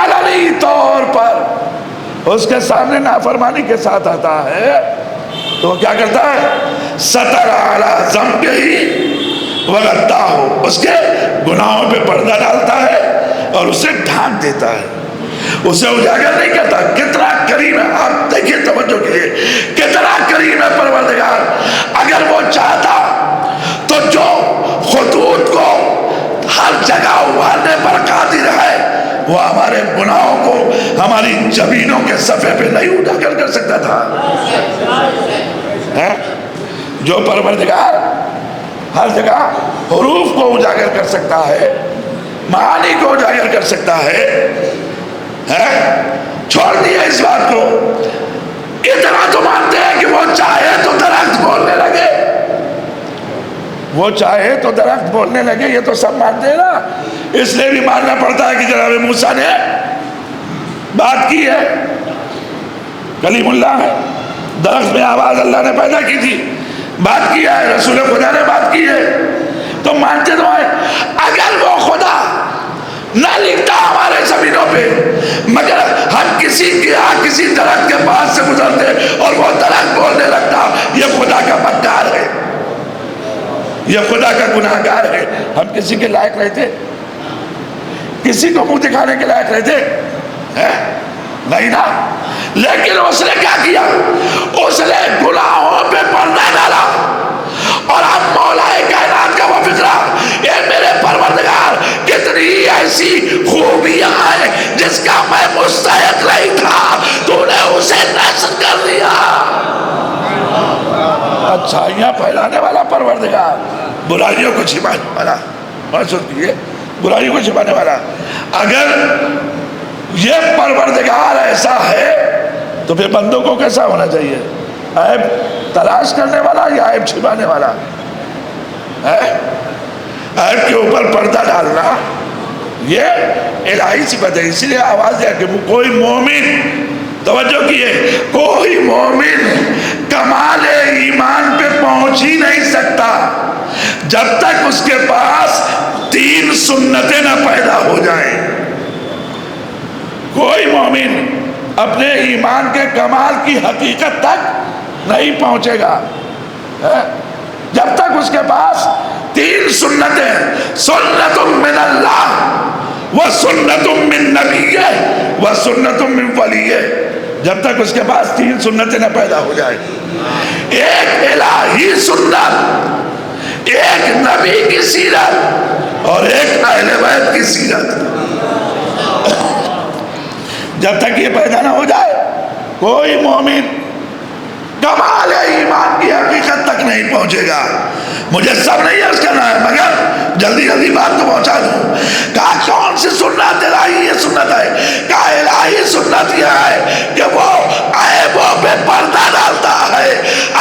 علنی طور پر اس کے سامنے نافرمانی کے ساتھ آتا ہے تو وہ کیا کرتا ہے؟ ستر علی ذنبہ وغطاہ، اس کے گناہوں پہ پردہ ڈالتا ہے اور اسے ڈھانپ دیتا ہے، اسے اجاگر نہیں کرتا۔ کتنا کریم ہے، آپ دیکھیے توجہ کیجیے، کتنا کریم ہے پروردگار۔ اگر وہ چاہتا تو جو خطوط کو ہر جگہ ابھارنے پر قادر ہے، وہ ہمارے گناہوں کو ہماری جبینوں کے صفحے پہ نہیں اجاگر کر سکتا تھا؟ جو پروردگار ہر جگہ حروف کو اجاگر کر سکتا ہے، معانی کو اجاگر کر سکتا ہے، چھوڑ دیا اس بات کو، اتنا تو مانتے ہیں کہ وہ چاہے تو درخت بولنے لگے، وہ چاہے تو درخت بولنے لگے، یہ تو سب مانتے ہیں نا۔ اس لیے بھی ماننا پڑتا ہے کہ جناب موسیٰ نے بات کی ہے، کلیم اللہ ہے، درخت میں آواز اللہ نے پیدا کی تھی، بات کیا ہے، رسول خدا نے بات کی ہے، تو مانتے تو ہے۔ اگر وہ خدا نہ لکھتا ہمارے زمینوں پہ، مگر ہم کسی درخت کے پاس سے گزرتے اور وہ درخت بولنے لگتا، یہ خدا کا بدکار ہے، یہ خدا کا گناہگار ہے، ہم کسی کے لائق رہتے؟ کسی کو منہ دکھانے کے لائق رہتے؟ نہیں نا۔ لیکن اس نے کیا کیا؟ اس نے گناہوں پہ پردہ ڈالا، اور اب مولا کائنات کا وہ فکرہ، اے میرے پروردگار کتنی ایسی خوبیاں ہیں جس کا میں مستحق نہیں تھا، تو نے اسے نشر کر دیا۔ اچھائیاں پھیلانے والا پروردگار، برائیوں کو چھپانے والا، محسوس کیے، برائیوں کو چھپانے والا۔ اگر یہ پروردگار ایسا ہے تو پھر بندوں کو کیسا ہونا چاہیے؟ عیب تلاش کرنے والا یا عیب چھپانے والا ہے؟ عیب کے اوپر پردہ ڈالنا یہ الہی صفت ہے. اس لیے آواز دیا کہ کوئی مومن، توجہ کیے، کوئی مومن کمال ایمان پہ پہنچ ہی نہیں سکتا جب تک اس کے پاس 3 سنتیں نہ پیدا ہو جائیں. کوئی مومن اپنے ایمان کے کمال کی حقیقت تک نہیں پہنچے گا جب تک اس کے پاس 3 سنتیں، سنت من اللہ و سنت من نبی و سنت من ولی، جب تک اس کے پاس 3 سنتیں نہ پیدا ہو جائے. ایک الہی سنت، ایک نبی کی سیرت اور ایک اہل بیت کی سیرت. جب تک یہ پیدا نہ ہو جائے کوئی مومن کمال ایمان کی حقیقت تک نہیں پہنچے گا. مجھے سب نہیں عرض کرنا ہے مگر جلدی جلدی بات تو پہنچا دوں. کہا کون سی سنت؟ الہی یہ سنت ہے. کہا الہی سنت یہ ہے کہ وہ عیبوں پہ پردہ ڈالتا ہے.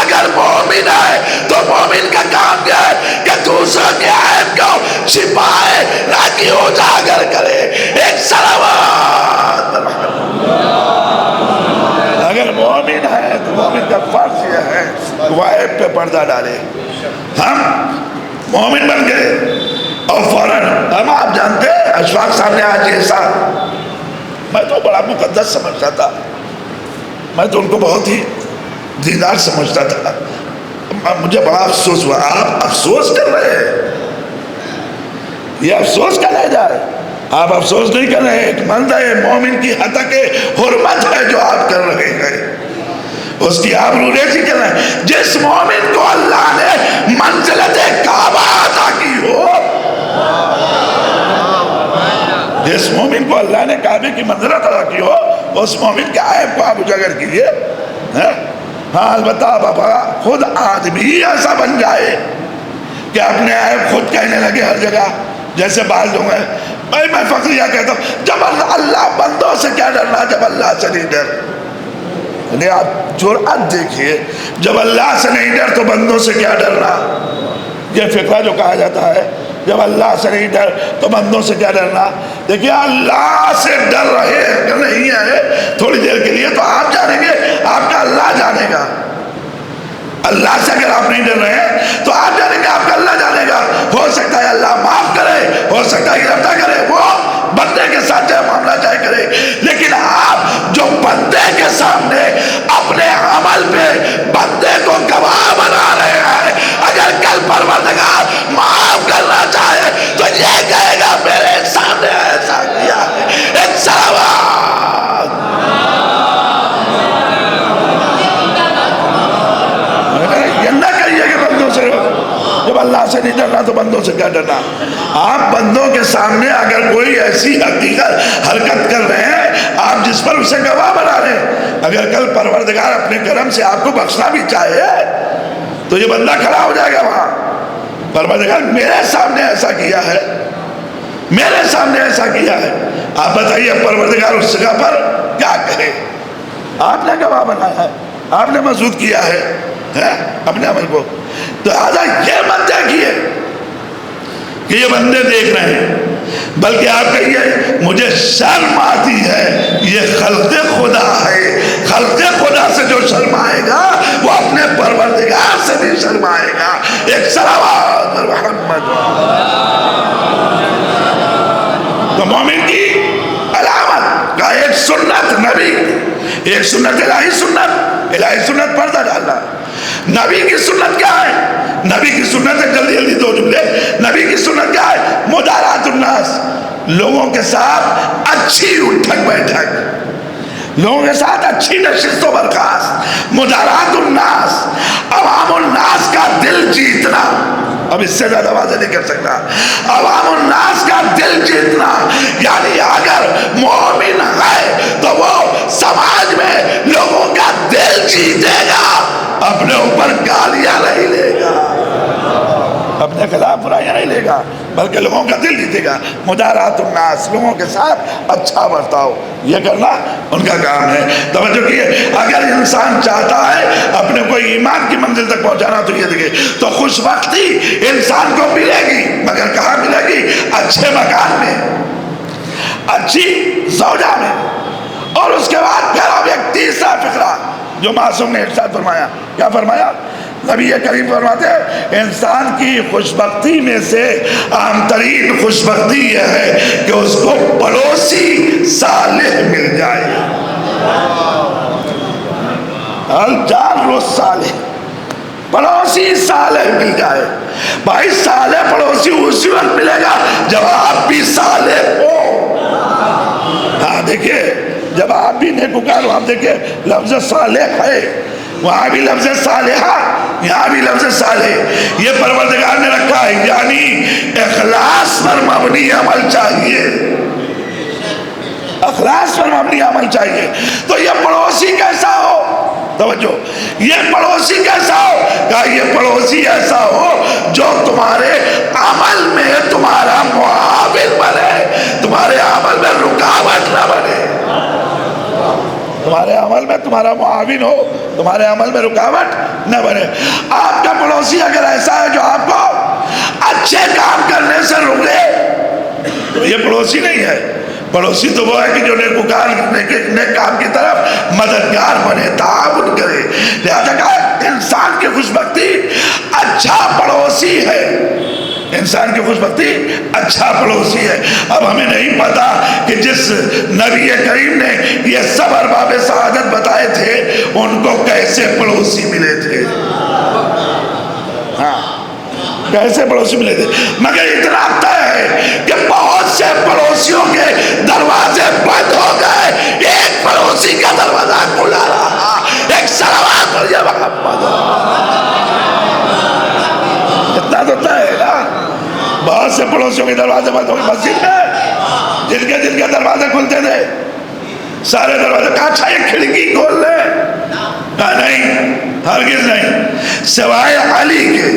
اگر مومن ہے تو مومن کا کام کیا ہے کہ دوسروں کے عیب کو چھپائے نہ کہ اجاگر کرے. ایک صلوات. اگر مومن ہے تو مومن کا فرض یہ ہے کہ وہ عیب پہ پردہ ڈالے. ہم مومن بن گئے اور فوراً ہم، آپ جانتے ہیں اشفاق صاحب نے آج یہ صاحب، میں تو بڑا مقدس سمجھتا تھا، میں تو ان کو بہت ہی دیندار سمجھتا تھا. مجھے بڑا افسوس ہوا. آپ افسوس کر رہے ہیں، یہ افسوس کا لہجہ ہے. آپ افسوس نہیں کر رہے ہیں، ایک مرد ہے، مومن کی حتق حرمت ہے جو آپ کر رہے ہیں، اس کی آبرو ریزی کر رہے ہیں. جس مومن کو اللہ نے منزلت کعبہ عطا کی ہو، جس مومن کو اللہ نے کعبے کی منزلت عطا کی ہو، اس مومن کے عیب کو آپ اجاگر کیجئے. ہاں البتہ بابا خود آدمی ایسا بن جائے کہ اپنے عیب خود کہنے لگے ہر جگہ. جیسے بعض لوگ ہیں، میں فقریہ کہتا ہوں، جب اللہ بندوں سے کیا ڈرنا جب اللہ سے نہیں ڈر. یعنی آپ جرأت دیکھیے، جب اللہ سے نہیں ڈر تو بندوں سے کیا ڈرنا. یہ فقرہ جو کہا جاتا ہے جب اللہ سے نہیں ڈر تو بندوں سے کیا ڈرنا. دیکھیے اللہ سے ڈر رہے ہیں اگر نہیں ہے تھوڑی دیر کے لیے تو آپ جانیں گے، آپ کا اللہ جانے گا. اللہ سے اگر آپ نہیں ڈر رہے ہیں تو آپ جانیں گے، آپ کا اللہ جانے گا. ہو سکتا ہے اللہ معاف کرے، ہو سکتا ہے گرفتار کرے، وہ بندے کے ساتھ چاہے معاملہ چاہے کرے. لیکن آپ جو بندے کے سامنے اپنے عمل پہ بندے کو گواہ بنا رہے ہیں، اگر کل پروردگار معاف کرنا چاہے تو یہ کہے گا میرے سامنے ایسا کیا ہے. ایک صلوات. یہ نہ کہیے کہ بندوں سے جب اللہ سے نہیں ڈرنا تو بندوں سے کیا ڈرنا. آپ بندوں کے سامنے اگر کوئی ایسی حقیقت حرکت کر رہے ہیں آپ جس پر اسے گواہ بنا رہے ہیں، اگر کل پروردگار اپنے کرم سے آپ کو بخشنا بھی چاہے تو یہ بندہ کھڑا ہو جائے گا وہاں. پروردگار میرے سامنے ایسا کیا ہے، میرے سامنے ایسا کیا ہے. آپ بتائیے پروردگار اس جگہ پر کیا کہے. آپ نے گواہ بنایا ہے، آپ نے مسعود کیا ہے اپنے عمل کو. تو آجا یہ مت دیکھیے کہ یہ بندے دیکھ رہے ہیں، بلکہ آپ کہیے مجھے شرم آتی ہے، یہ خلق خدا ہے. خلق خدا سے جو شرمائے گا وہ اپنے پروردگار سے بھی شرمائے گا. ایک صلوات محمد. تو مومن کی علامت کا ایک سنت نبی، ایک سنت الہی سنت، الہی سنت پردہ ڈالنا. نبی کی سنت کیا ہے؟ نبی کی سنت ہے، جلدی جلدی 2 جملے. نبی کی سنت کیا ہے؟ مدارات الناس، لوگوں کے ساتھ اچھی اٹھک بیٹھک، لوگوں کے ساتھ اچھی نشست و برخاست. مدارات الناس، عوام الناس کا دل جیتنا. اب اس سے زیادہ واضح نہیں کر سکتا. عوام الناس کا دل جیتنا یعنی اگر مومن ہے تو وہ سماج میں لوگوں کا دل جیتے گا، اپنے اوپر گالیاں نہیں لے گا، اپنے خلاف برائیاں نہیں لے گا، بلکہ لوگوں کا دل جیتے گا. مدارات الناس، لوگوں کے ساتھ اچھا برتاؤ، یہ کرنا ان کا کام ہے. توجہ کیے، اگر انسان چاہتا ہے اپنے کو ایمان کی منزل تک پہنچانا تو یہ دیکھے. تو خوش بختی انسان کو ملے گی، مگر کہاں ملے گی؟ اچھے مکان میں، اچھی زوجہ میں. اور اس کے بعد پھر اب ایک تیسرا فقرہ جو معصوم نے ارشاد فرمایا. کیا فرمایا؟ نبی کریم فرماتے ہیں انسان کی خوش بختی میں سے عام ترین خوش بختی یہ ہے کہ اس کو پڑوسی صالح مل جائے. الجار صالح، پڑوسی صالح مل جائے. بھائی صالح پڑوسی اسی وقت ملے گا جب آپ بھی صالح ہو. ہاں دیکھیں، جب آپ بھی نیکوکار ہو. آپ دیکھیں لفظ صالح ہے، وہاں بھی لفظ صالحہ، یہاں بھی لفظ صالح. یہ پروردگار نے رکھا ہے، یعنی اخلاص پر مبنی عمل چاہیے، اخلاص پر مبنی عمل چاہیے. تو یہ پڑوسی کیسا ہو؟ توجہ، یہ پڑوسی کیسا ہو؟ کہ یہ پڑوسی ایسا ہو جو تمہارے عمل میں تمہارا معاون بنے، تمہارے عمل میں رکاوٹ نہ بنے. تمہارے عمل میں تمہارا معاون ہو، تمہارے عمل میں رکاوٹ نہ بنے. آپ کا پڑوسی اگر ایسا ہے جو آپ کو اچھے کام کرنے سے روکے تو یہ پڑوسی نہیں ہے. پڑوسی تو وہ ہے کہ جو نیکوکار نیک کام کی طرف مددگار بنے، تعاون کرے. لہذا کہا انسان کی خوش بختی اچھا پڑوسی ہے، انسان کی خوش بختی اچھا پڑوسی ہے. اب ہمیں نہیں پتا کہ جس نبی کریم نے یہ سب ارباب سعادت بتائے تھے ان کو کیسے پڑوسی ملے تھے. ہاں کیسے پڑوسی ملے تھے، مگر اتنا طے ہے کہ بہت سے پڑوسیوں کے دروازے بند ہو گئے، ایک پڑوسی کا دروازہ کھلا رہا. ایک صلوات پر یہ محمد، اتنا تو طے ہے نا. بہت سے پڑوسیوں کے دروازے بند ہو گئے. مسجد میں جن کے دروازے کھلتے تھے سارے دروازے، کہا اچھا یہ کھڑکی کھول لے، کہا نہیں، ہرگز نہیں، سوائے علی کے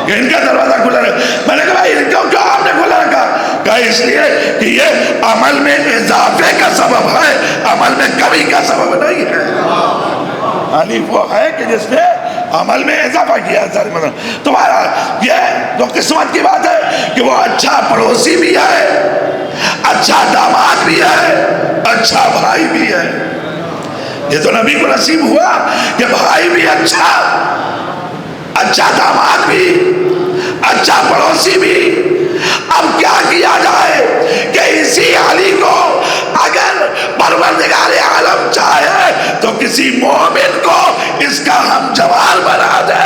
کہ ان کا دروازہ کھلا رہے. میں نے کہا بھائی ان کو کیوں آپ نے کھلا رکھا؟ کہا اس لیے کہ یہ عمل میں اضافے کا سبب ہے، عمل میں کمی کا سبب نہیں ہے. علی وہ ہے کہ جس نے عمل میں اضافہ کیا. تمہارا یہ تو قسمت کی بات ہے کہ وہ اچھا پڑوسی بھی ہے، اچھا داماد بھی ہے، اچھا بھائی بھی ہے. یہ تو نبی کو نصیب ہوا کہ بھائی بھی اچھا، اچھا داماد بھی، اچھا پڑوسی بھی. اب کیا کیا جائے کہ اسی علی کو اگر پروردگار عالم چاہے تو کسی مومن کو اس کا ہم جوار بنا دے.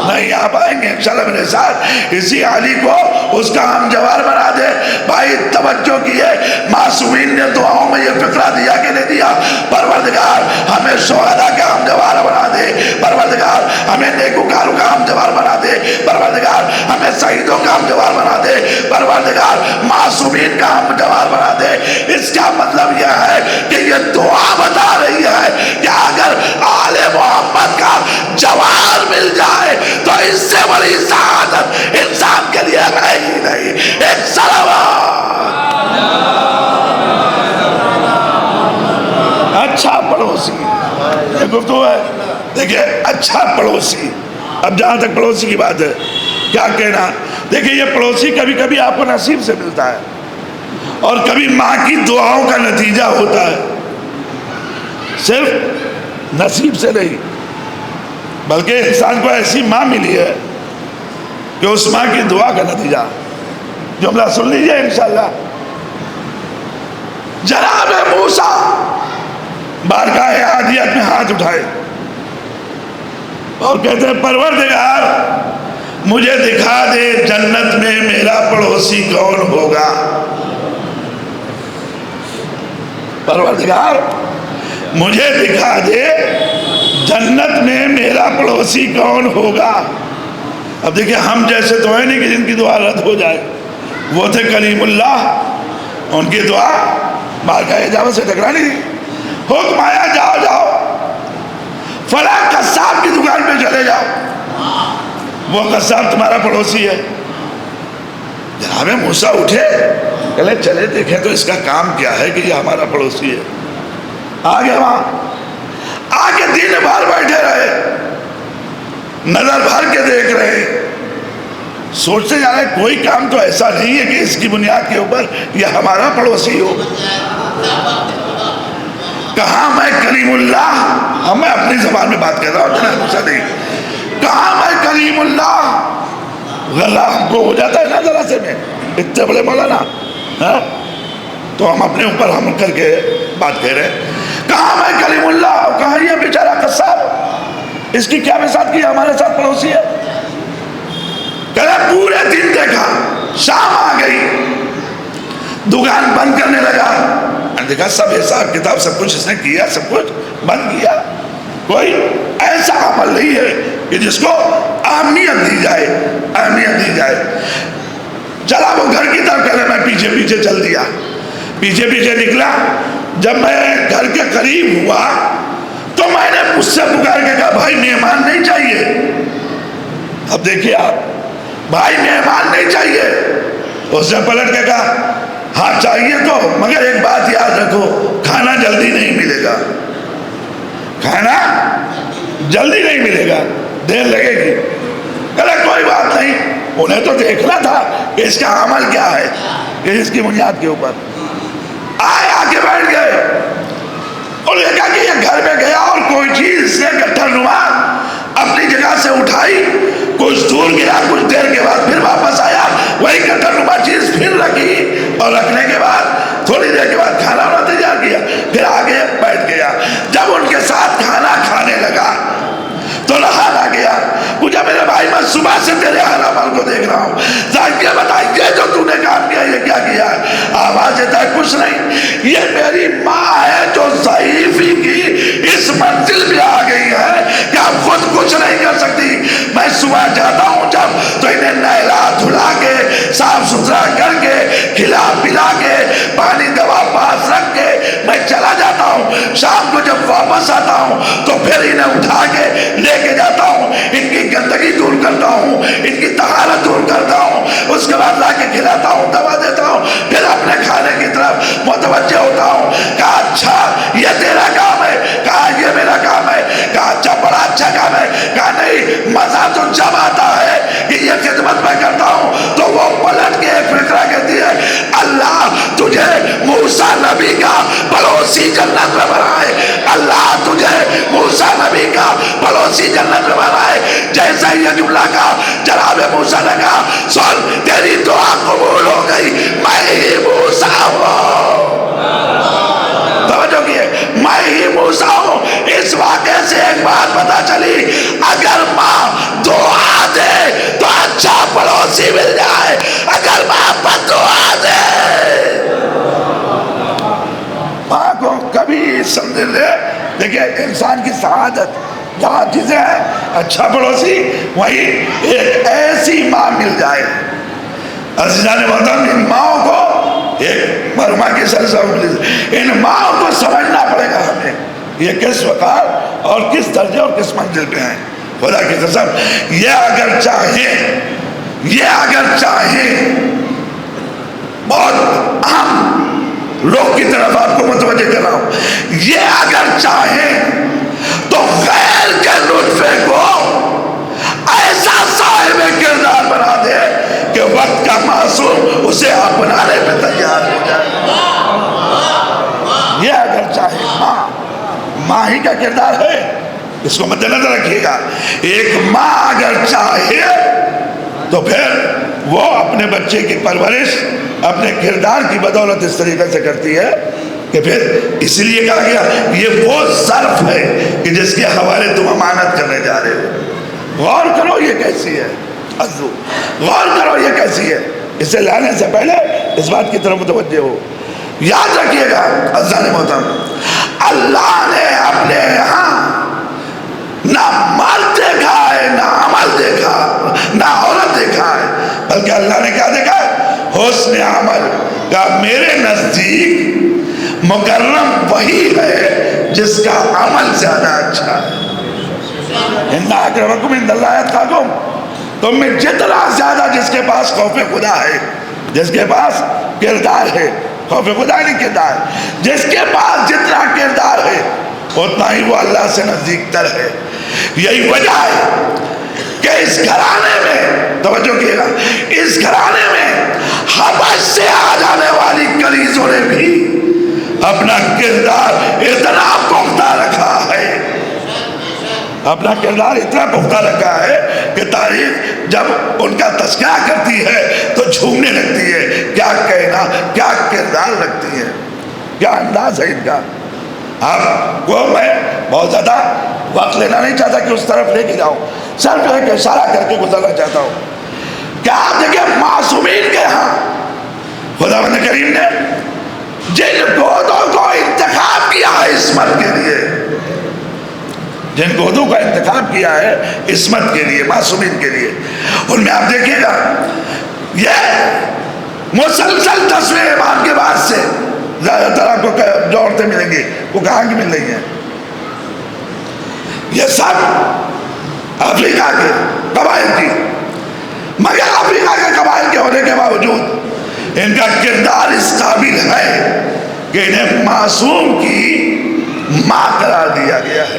نہیں آپ آئیں گے انشاءاللہ میرے ساتھ، اسی علی کو اس کا ہم جوار بنا دے. بھائی توجہ کیے، معصومین نے دعاؤں میں یہ فقرہ دیا کہ نہیں دیا؟ پروردگار ہمیں شہداء کا ہم جوار بنا دے، پروردگار ہمیں نیکوکاروں کا ہم جوار بنا دے، پروردگار ہمیں شہیدوں کا ہم جوار بنا دے، پروردگار معصومین کا ہم جوار بنا دے. اس کا مطلب یہ ہے کہ یہ دعا بتا رہی ہے کہ اگر آل محمد کا جوار مل جائے تو اس سے بڑی سعادت انسان کے لیے ہے ہی نہیں. ایک صلوات. اچھا پڑوسی یہ گفتگو ہے. دیکھیں اچھا پڑوسی، اب جہاں تک پڑوسی کی بات ہے کیا کہنا. دیکھیں یہ پڑوسی کبھی کبھی آپ کو نصیب سے ملتا ہے اور کبھی ماں کی دعاؤں کا نتیجہ ہوتا ہے. صرف نصیب سے نہیں بلکہ انسان کو ایسی ماں ملی ہے کہ اس ماں کی دعا کا نتیجہ. جملہ سن لیجئے انشاءاللہ. جناب موسیٰ بارگاہ عادیت میں ہاتھ اٹھائے اور کہتے ہیں پروردگار مجھے دکھا دے جنت میں میرا پڑوسی کون ہوگا. پروردگار مجھے دکھا دے جنت میں میرا پڑوسی کون ہوگا. اب دیکھیں ہم جیسے تو ہیں نہیں کہ جن کی دعا رد ہو جائے. وہ تھے کلیم اللہ، ان کی دعا بارگاہ اجابت سے ٹکرانی تھی. حکم آیا جاؤ جاؤ فلاں قصاب کی دکان پہ چلے جاؤ، وہ قصاب تمہارا پڑوسی ہے. جناب موسیٰ اٹھے کہلے چلے دیکھیں تو اس کا کام کیا ہے کہ یہ ہمارا پڑوسی ہے. آگے وہاں آگے دن بھر بیٹھے رہے، نظر بھر کے دیکھ رہے، سوچتے جا رہے کوئی کام تو ایسا نہیں ہے کہ اس کی بنیاد کے اوپر یہ ہمارا پڑوسی ہو۔ کہاں میں کریم اللہ، میں اپنی زبان میں بات کر رہا ہوں، جناب موسیٰ نہیں، کہاں میں کریم اللہ، غلہ ہم کو ہو جاتا ہے نا ذرا سے میں، اتنے بڑے مولانا، تو ہم اپنے اوپر حمل کر کے بات کہہ رہے ہیں۔ کہاں میں کریم اللہ، کہاں یہ بیچارہ قصاب، اس کی کیا مثال کی ہمارے ساتھ پڑوسی ہے؟ کہا پورے دن دیکھا، شام آ گئی، دکان بند کرنے لگا، دیکھا سب حساب کتاب سب کچھ اس نے کیا، سب کچھ بند کیا، کوئی ایسا عمل نہیں ہے کہ جس کو اہمیت دی جائے، اہمیت دی جائے۔ چلا وہ گھر کی طرف، کہنے میں پیچھے پیچھے چل دیا، پیچھے پیچھے نکلا۔ جب میں گھر کے قریب ہوا تو میں نے اس سے پکار کے کہا بھائی مہمان نہیں چاہیے۔ اب دیکھیے آپ، بھائی مہمان نہیں چاہیے۔ اس نے پلٹ کے کہا ہاں چاہیے تو، مگر ایک بات یاد رکھو، کھانا جلدی نہیں ملے گا، کھانا جلدی نہیں ملے گا، دیر لگے گی۔ کہا کوئی بات نہیں، انہیں تو دیکھنا تھا کہ اس کا عمل کیا ہے، کہ اس کی بنیاد کے اوپر آئے، آ کے بیٹھ گئے۔ انہوں نے کہا کہ یہ گھر میں گیا اور کوئی چیز اس نے گٹھر نما اپنی جگہ سے اٹھائی، کچھ دور گیا، کچھ دیر کے بعد پھر واپس آیا، وہی گٹھر نما چیز پھر رکھی، اور رکھنے کے بعد تھوڑی دیر کے بعد کھانا انہوں نے تیار کیا، پھر آگے بیٹھ گیا۔ جب ان کے ساتھ کھانا کھانے لگا تو رہا نہ گیا، مجھے میرے بھائی میں صبح سے تیرے حال عمل کو دیکھ رہا ہوں، ذائقہ بتائی یہ جو تو نے کام کیا یہ کیا کیا ہے؟ آواز دیتا ہے کچھ نہیں، یہ میری ماں ہے جو ضعیفی کی اس منزل میں آ گئی ہے کہ اب خود کچھ نہیں کر سکتی۔ میں صبح جاتا ہوں جب تو انہیں نہلا دھلا کے صاف ستھرا کر کے کھلا پلا کے پانی دوا پاس رکھ کے میں چلا جاتا ہوں، شام کو جب واپس آتا ہوں تو پھر انہیں اٹھا کے لے کے جاتا ہوں، ان کی گندگی دور کرتا ہوں، ان کی طہارت دور کرتا ہوں، اس کے بعد لا کے کھلاتا ہوں، دوا دیتا ہوں، پھر اپنے کھانے کی طرف متوجہ ہوتا ہوں۔ کہا اچھا یہ تیرا کام ہے؟ کہا یہ میرا کام ہے۔ کہا اچھا بڑا اچھا کام ہے؟ کہا نہیں، مزہ تو جب آتا ہے کہ یہ خدمت میں کرتا ہوں۔ تو وہ پلٹ کے ایک فکرہ کہتی ہے اللہ تجھے موسیٰ نبی کا پڑوسی جنت میں بنائے، اللہ تجھے موسیٰ نبی کا پڑوسی جنت میں بنائے۔ جیسا یہ جملہ کا جناب موسیٰ نے کہا سن تیری دعا قبول ہو گئی، میں ہی موسیٰ ہوں، توجہ کیے، میں ہی موسیٰ ہوں۔ اس واقعے سے ایک بات پتا چلی، اگر ماں دعا دے تو اچھا پڑوسی مل جائے، اگر ماں بد دعا دے ماں کو کبھی سمجھ لے۔ دیکھیں انسان کی سعادت جہاں چیزیں ہیں، اچھا پڑوسی، وہی ایک ایسی ماں مل جائے۔ عزیزان محترم، ان ماں کو ایک مرمہ کی سلسلہ، ان ماں کو سمجھنا پڑے گا ہمیں یہ کس وقت اور کس درجے اور کس منزل پہ ہیں۔ خدا کی قسم یہ اگر چاہیں بہت اہم لوگ کی طرف آپ کو متوجہ کر رہا ہوں، یہ اگر چاہیں تو غیر کے لطفے کو ایسا صاحب کردار بنا دے کہ وقت کا معصوم اسے اپنانے پہ تیار ہو جائے۔ یہ اگر چاہے ماں ہی کا کردار ہے، اس کو مد نظر رکھیے گا۔ ایک ماں اگر چاہے تو پھر وہ اپنے بچے کی پرورش اپنے کردار کی بدولت اس طریقے سے کرتی ہے کہ پھر اس لیے کہا گیا یہ وہ ظرف ہے کہ جس کے حوالے تم امانت کرنے جا رہے ہو۔ غور کرو یہ کیسی ہے، غور کرو یہ کیسی ہے، اسے لانے سے پہلے اس بات کی طرف متوجہ ہو۔ یاد رکھیے گا عزیزان محترم، اللہ نے اپنے یہاں نہ مرد دیکھا ہے، نہ عمل دیکھا، نہ عورت دیکھا ہے، بلکہ اللہ نے کیا دیکھا ہے؟ حسن عمل کا۔ میرے نزدیک مکرم وہی ہے جس کا عمل زیادہ اچھا ہے۔ ان اکرمکم عند اللہ اتقاکم، تم میں جتنا زیادہ جس کے پاس خوف خدا ہے، جس کے پاس کردار ہے، خوف خدا نہیں کردار، جس کے پاس جتنا کردار ہے اتنا ہی وہ اللہ سے نزدیک تر ہے. یہی وجہ ہے کہ اس گھرانے میں توجہ کیے گا، اس گھرانے میں حبش سے آ جانے والی کلیسوں نے بھی اپنا کردار اتنا پختہ رکھا ہے، اپنا کردار اتنا پختہ رکھا ہے کہ تاریخ جب ان کا تذکرہ کرتی ہے تو جھومنے لگتی ہے. کیا کہنا، کیا کردار رکھتی ہے، کیا انداز ہے ان کا. آپ کو میں بہت زیادہ وقت لینا نہیں چاہتا کہ اس طرف لے کے جاؤں، صرف ایک اشارہ کر کے گزرنا چاہتا ہوں. کیا آپ دیکھیں معصومین کے ہاں خداوند کریم نے جن گودوں کو انتخاب کیا ہے عصمت کے لیے، جن گودوں کا انتخاب کیا ہے عصمت کے لیے، معصومین کے لیے، ان میں آپ دیکھیے گا یہ مسلسل 10ویں امام کے بعد سے زیادہ تر آپ کو جو عورتیں ملیں گی وہ کہاں کی مل رہی ہیں؟ یہ سب افریقہ کے قبائل کی، مگر افریقہ کے قبائل کے ہونے کے باوجود ان کا کردار اس قابل ہے کہ انہیں معصوم کی ماں قرار دیا گیا ہے.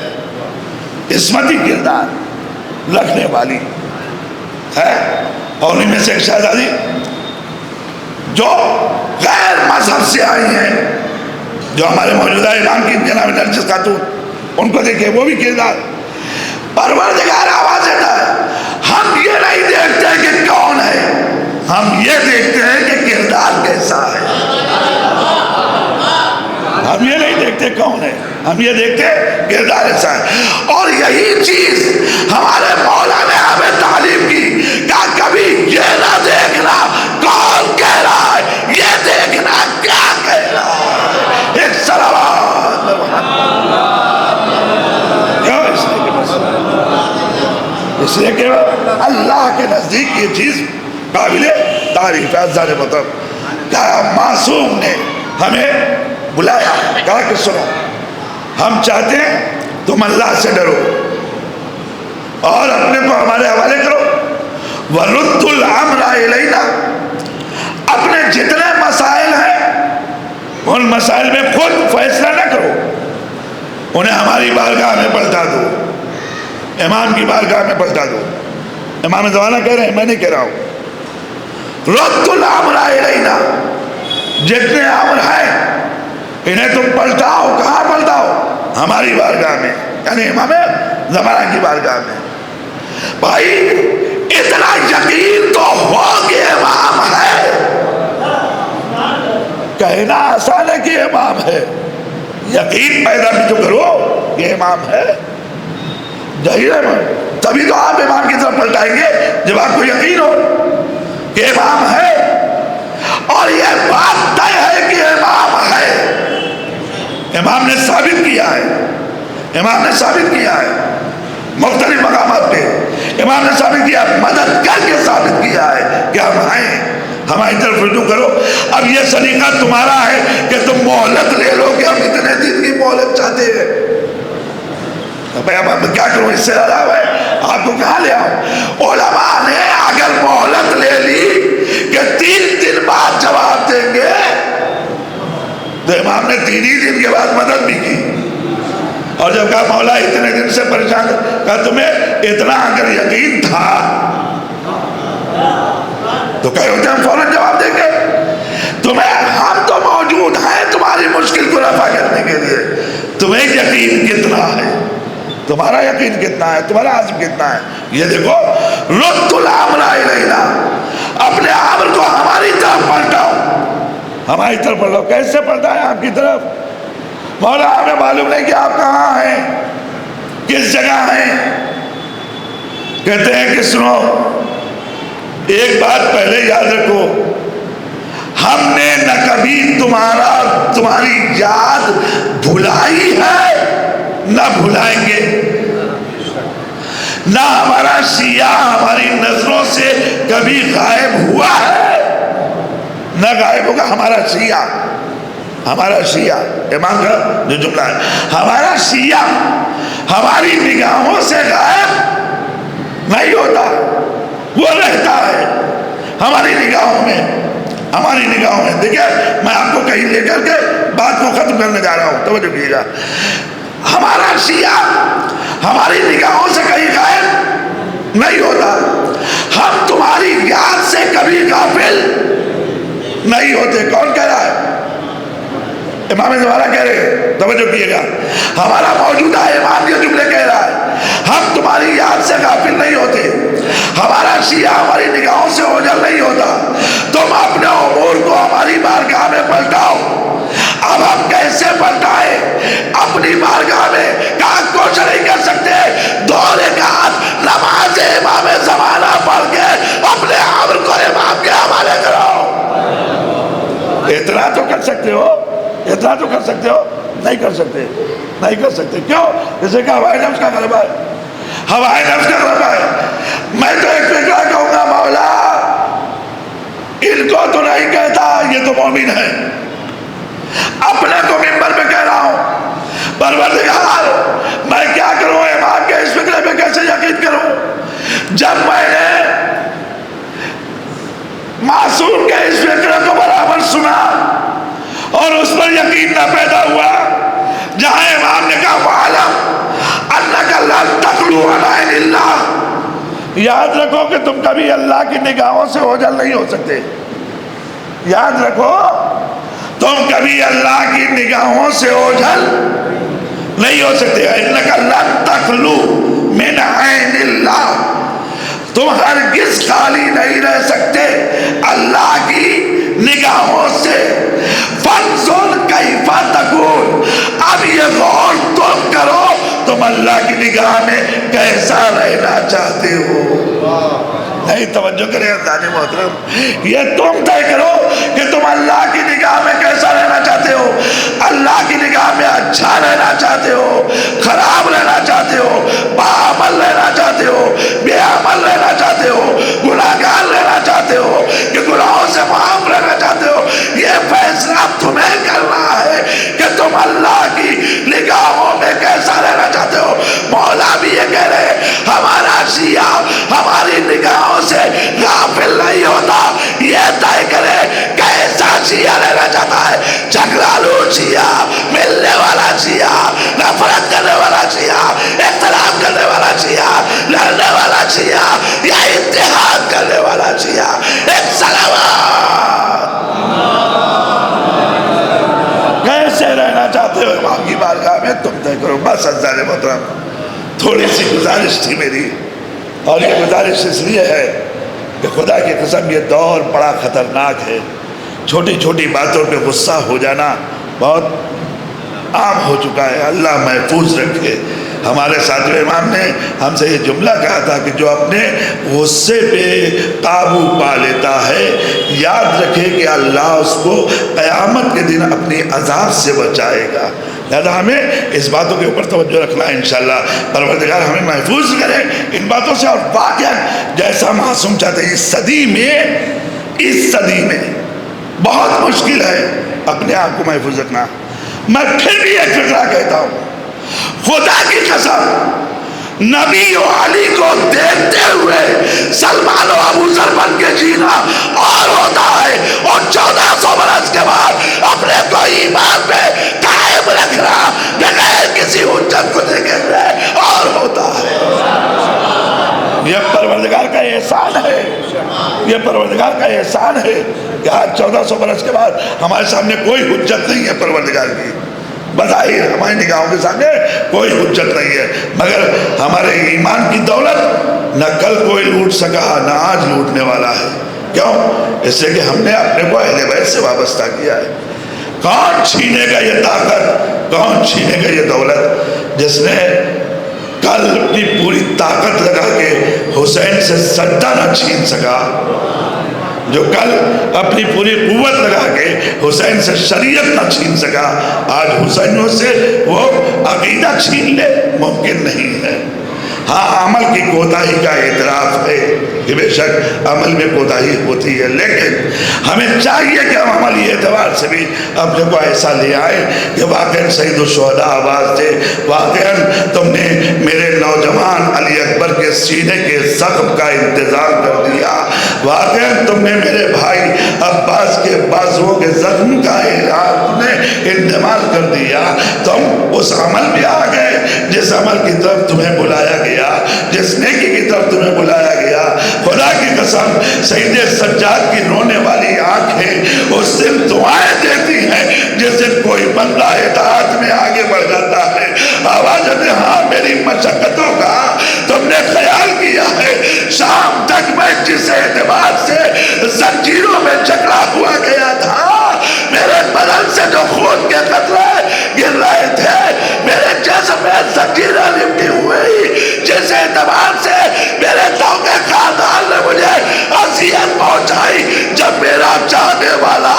عصمتی کردار رکھنے والی ہے. اور انہیں میں سے ایک شہزادی جو غیر مذہب سے آئی ہیں، جو ہمارے موجودہ امام کی جناب نرجس خاتون، ان کو دیکھیں وہ بھی کردار. پروردگار آواز دیتا ہے، ہم یہ نہیں دیکھتے کہ کون ہے، ہم یہ دیکھتے ہیں کہ کردار کیسا ہے. ہم یہ نہیں دیکھتے کون ہے، ہم یہ دیکھتے کردار ایسا ہے. اور یہی چیز ہمارے مولا نے ہمیں تعلیم کی کہ کبھی یہ نہ دیکھنا کون کہہ رہا ہے، یہ دیکھنا کیا کہہ رہا ہے. ایک صلوات کیوں؟ اس لیے کہ اللہ کے نزدیک یہ چیز قابل تعریف ہے. ازاد مطلب کہا معصوم نے ہمیں بلایا، کہا کہ سنو، ہم چاہتے ہیں تم اللہ سے ڈرو اور اپنے کو ہمارے حوالے کرو. وَرُدُّ الْأَمْرَ إِلَيْنَا، اپنے جتنے مسائل ہیں ان مسائل میں خود فیصلہ نہ کرو، انہیں ہماری بارگاہ میں پلٹا دو، امام کی بارگاہ میں پلٹا دو. امام زمانہ کہہ رہے ہیں، میں نہیں کہہ رہا ہوں. رُدُّ الْأَمْرَ إِلَيْنَا، جتنے امر ہیں انہیں تم پلٹاؤ. کہاں پلٹاؤ؟ ہماری بارگاہ میں، یعنی امام زمانہ کی بارگاہ میں. بھائی اتنا یقین تو ہو کہ امام ہے. کہنا آسان ہے کہ امام ہے، یقین پیدا بھی تو کرو کہ امام ہے. تبھی تو آپ امام کی طرف پلٹائیں گے جب آپ کو یقین ہو کہ امام ہے. اور یہ بات طے ہے کہ امام ہے. امام نے ثابت کیا ہے، امام نے ثابت کیا ہے مختلف مقامات پہ. امام نے ثابت کیا، مدد کر کے ثابت کیا ہے کہ ہم ہیں، ہماری طرف رجوع کرو. اب یہ سلیقہ تمہارا ہے کہ تم مہلت لے لو کہ ہم اتنے دن کی مہلت چاہتے ہیں. اب کیا کروں، اس سے علاوہ ہے آپ کو کہاں لے آؤں؟ علماء نے اگر مہلت لے لی کہ 3 دن بعد جواب دیں گے، تو امام نے 3 ہی دن کے بعد مدد بھی کی. اور جب کہا مولا اتنے دن سے پریشان، کہا تمہیں اتنا اگر یقین تھا تو کہے ہوتے ہم فوراً جواب دیں گے. تمہیں ہم تو موجود ہیں تمہاری مشکل کو رفع کرنے کے لیے. تمہیں یقین کتنا ہے، تمہارا یقین کتنا ہے، تمہارا عزم کتنا ہے. یہ دیکھو، رُدُّ الْأَمْرَ إِلَيْنَا، اپنے امر کو ہماری طرف پلٹاؤ، ہماری طرف پلٹاؤ. کیسے پلٹائیں آپ کی طرف؟ مولا ہمیں معلوم نہیں کہ آپ کہاں ہیں، کس جگہ ہیں. کہتے ہیں کہ سنو، ایک بات پہلے یاد رکھو، ہم نے نہ کبھی تمہاری یاد بھلائی ہے نہ بھلائیں گے. نہ ہمارا شیعہ ہماری نظروں سے کبھی غائب ہوا ہے نہ غائب ہوگا. ہمارا شیعہ امام کا جو جملہ ہے، ہمارا شیعہ ہماری نگاہوں سے غائب نہیں ہوتا، وہ رہتا ہے ہماری نگاہوں میں. دیکھیں میں آپ کو کہیں لے کر کے بات کو ختم کرنے جا رہا ہوں، توجہ کیجیے گا. ہمارا شیعہ ہماری نگاہوں سے کہیں غائب نہیں ہوتا، ہم تمہاری یاد سے کبھی غافل نہیں ہوتے۔ کون کہہ رہا ہے؟ امام زمانہ کہہ رہے ہیں، توجہ کیے گا، ہمارا موجودہ امام یہ جملے کہہ رہا ہے، ہم تمہاری یاد سے غافل نہیں ہوتے، ہمارا شیعہ ہماری نگاہوں سے اوجھل نہیں ہوتا، تم اپنے امور کو ہماری بارگاہ میں پلٹاؤ۔ اب ہم کیسے پلٹائیں اپنی بارگاہ میں؟ کہاں کوشش نہیں کر سکتے، 2 رکعت نماز امام زمانہ پڑھ کے اپنے امر کو امام کے حوالے کرو۔ اتنا تو کر سکتے ہو، اتنا تو کر سکتے ہو؟ نہیں کر سکتے، نہیں کر سکتے۔ کیوں؟ جیسے کہ ہوائے نفس کا غلبہ ہے، ہوائے نفس کا غلبہ ہے۔ میں تو ایک فکرہ کہوں گا، مولا ان کو تو نہیں کہتا یہ تو مومن ہے، اپنے کو منبر پہ کہہ رہا ہوں، پروردگار میں کیا کروں، امام کے اس فکرے پہ کیسے یقین کروں؟ جب میں نے معصوم کے اس فکرے کو برابر سنا اور اس پر یقین نہ پیدا ہوا، جہاں امام نے کہا وَعَلَمْ أَنَّكَ لَن تَخْلُوَ عَنْ عَيْنِ اللَّهِ، یاد رکھو کہ تم کبھی اللہ کی نگاہوں سے اوجھل نہیں ہو سکتے، یاد رکھو تم کبھی اللہ کی نگاہوں سے اوجھل نہیں ہو سکتے۔ إِنَّكَ لَن تَخْلُوَ مِنْ عَيْنِ اللَّهِ، تم ہرگز خالی نہیں رہ سکتے اللہ کی نگاہوں سے۔ فَانْظُرْ كَيْفَ تَكُونُ، اب یہ غور تم کرو تم اللہ کی نگاہ میں کیسا رہنا چاہتے ہو۔ نہیں توجہ کریں عزیزان محترم، یہ تم طے کرو کہ تم اللہ کی نگاہ میں کیسا رہنا چاہتے ہو۔ اللہ کی نگاہ میں اچھا رہنا چاہتے ہو، خراب رہنا چاہتے ہو، باعمل رہنا چاہتے ہو، بے عمل رہنا چاہتے ہو، گناہگار رہنا چاہتے ہو کہ گناہوں سے معاف رہنا چاہتے ہو، یہ فیصلہ تمہیں کرنا ہے کہ تم اللہ کی نگاہوں میں کیسا رہنا چاہتے ہو۔ مولا بھی یہ کہہ رہے ہمارا شیعہ ہماری نگاہوں سے غافل نہیں ہوتا، یہ طے کرے کیسا شیعہ رہنا چاہتا ہے، جھگڑالو شیعہ، ملنے والا شیعہ، نفرت کرنے والا شیعہ، اختلاف کرنے والا شیعہ، لڑنے والا شیعہ، یا اتحاد کرنے والا شیعہ۔ ایک سلامات، کیسے رہنا چاہتے ہو امام کی بارگاہ میں تم طے کرو۔ بس عزیزان محترم، تھوڑی سی گزارش تھی میری، اور یہ گزارش اس لیے ہے کہ خدا کی قسم یہ دور بڑا خطرناک ہے، چھوٹی چھوٹی باتوں پہ غصہ ہو جانا بہت عام ہو چکا ہے، اللہ محفوظ رکھے۔ ہمارے ساتھ امام نے ہم سے یہ جملہ کہا تھا کہ جو اپنے غصے پہ قابو پا لیتا ہے، یاد رکھے کہ اللہ اس کو قیامت کے دن اپنی عذاب سے بچائے گا۔ لہذا ہمیں اس باتوں کے اوپر توجہ رکھنا ہے انشاءاللہ، پروردگار ہمیں محفوظ کرے ان باتوں سے۔ اور واقعا جیسا معصوم چاہتے ہیں، اس صدی میں بہت مشکل ہے اپنے آپ کو محفوظ رکھنا۔ میں پھر بھی ایک فکرہ کہتا ہوں، خدا کی قسم نبی و علی کو دیکھتے ہوئے سلمان و ابو ذر بن کے جینا اور ہوتا ہے، اور 1400 برس کے بعد اپنے کو ایمان پہ قائم رکھنا بغیر کسی حجت کو دیکھے ہوئے اور ہوتا ہے۔ یہ پروردگار کا احسان ہے، یہ پروردگار کا احسان ہے کہ آج 1400 برس کے بعد ہمارے سامنے کوئی حجت نہیں ہے پروردگار کی، بظاہر ہماری نگاہوں کے سامنے کوئی حجت نہیں ہے، مگر ہمارے ایمان کی دولت نہ کل کوئی لوٹ سکا نہ آج لوٹنے والا ہے۔ کیوں؟ اس لیے کہ ہم نے اپنے کو اہل بیت سے وابستہ کیا ہے۔ کون چھینے گا یہ طاقت، کون چھینے گا یہ دولت؟ جس نے کل اپنی پوری طاقت لگا کے حسین سے سجدہ نہ چھین سکا، جو کل اپنی پوری قوت لگا کے حسین سے شریعت نہ چھین سکا، آج حسینوں سے وہ عقیدہ چھین لے، ممکن نہیں ہے۔ ہاں عمل کی کوتاہی کا اعتراف ہے کہ بے شک عمل میں کوتاہی ہوتی ہے، لیکن ہمیں چاہیے کہ ہم عملی اعتبار سے بھی اپنے کو ایسا لے آئیں کہ واقعاً سید الشہداء آواز دے، واقعاً تم نے میرے نوجوان علی اکبر کے سینے کے زخم کا انتظام کر دیا، واقعا تم نے میرے بھائی عباس کے بازوؤں کے زخم کا علاج تم نے انتمال کر دیا. تم اس عمل میں آ گئے جس عمل کی طرف تمہیں بلایا گیا, جس نیکی کی طرف تمہیں بلایا گیا. خدا کی قسم سید سجاد کی رونے والی آنکھیں اس دن دعائیں دیتی ہیں جس دن کوئی بندہ اطاعت میں آگے بڑھ جاتا ہے. آواز آتی ہے, ہاں میری مشقتوں کا تم نے خیال کیا ہے. شام تک میں جس اعتبار سے زنجیروں میں جکڑا ہوا گیا تھا, میرے بدن سے جو خون کے قطرے گر رہے تھے, میرے جسم میں زنجیریں لپٹی ہوئی, جس اعتبار سے میرے توقع خاندان نے مجھے اذیت پہنچائی. جب میرا چاہنے والا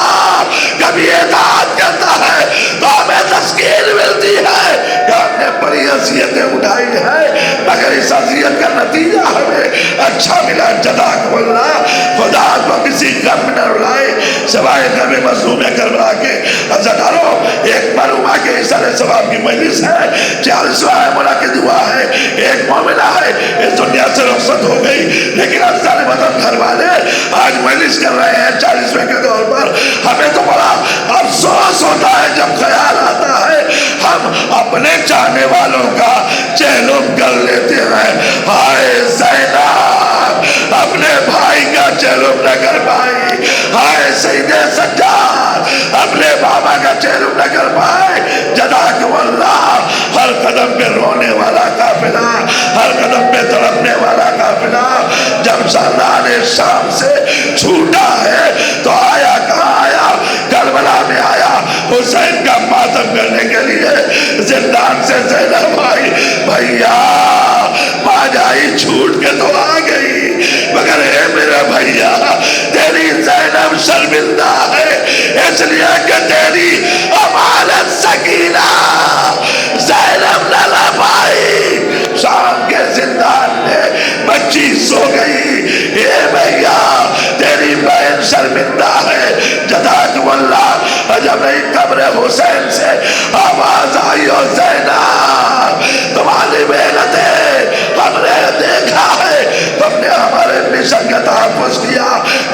کبھی اطاعت کرتا ہے تو ہمیں تسکین ملتی ہے کہ ہم نے بڑی اذیتیں اٹھائی ہیں, مگر اس اذیت کا نتیجہ ہمیں اچھا ملا. جزاک اللہ. خدا کو کسی غم نہ رلائے سوائے غم مظلوم کربلا کے. عزیزانو, ایک مرحومہ کے اثر ثواب کی مجلس ہے, 40واں منعقد ہوا ہے. ایک مومنہ ہے اس دنیا سے رخصت ہو گئی, لیکن افضل وطن گھر والے آج مجلس کر رہے ہیں 40ویں کے طور پر. ہمیں تو بڑا افسوس ہوتا ہے جب خیال آتا ہے ہم اپنے چاہنے والوں کا چہلم کر لیتے ہیں. ہائے زینب, اپنے بھائی کا چہلم نہ کر پائی. ہائے سید سجاد, اپنے بابا کا چہلم نہ کر پائے. جزاکم اللہ. ہر قدم پہ رونے والا قافلہ, ہر قدم پہ تڑپنے والا قافلہ جب سالان شام سے چھوٹا ہے تو آیا کہاں آیا؟ کربلا میں آیا حسین کا ماتم کرنے کے لیے. زندان سے زینب آئی, بھیا ماجائی چھوٹ کے تو آ گئی, مگر اے میرا بھیا تیری زینب شرمندہ ہے اس لیے کہ تیری امانت سکینہ زینب نہ لا پائی. شام کے زندان میں بچی سو گئی. اے بھیا تیری بہن شرمندہ ہے. جزاکم اللہ. جب نہیں قبر حسین سے آواز آئی, او زینب تمہاری محنتیں ہم نے دیکھا ہے, تم نے ہمارے مشن کا تحفظ کیا.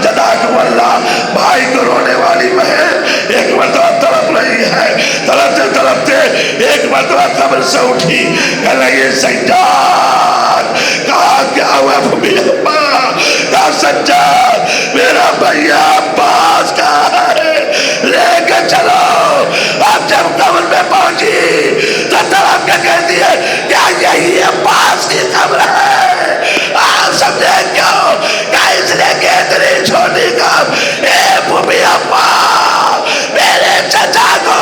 جزاکم اللہ. بھائی کو رونے والی بہن ایک مرتبہ تڑپ رہی ہے, تڑپتے تڑپتے ایک مرتبہ قبر سے اٹھی, کہنے لگی سجاد کہا کیا ہوا بھومی ابا؟ کہا سجاد میرا بھیا عباس کہاں ہے, لے کے چلو. اب جب قبر میں پہنچی تو تڑپ کے کہتی ہے کیا یہی عباس کی قبر ہے؟ آپ سمجھے کیوں؟ کہا اس نے کہ اتنی چھوٹی قبر. اے بھومی ابا میرے چچا کو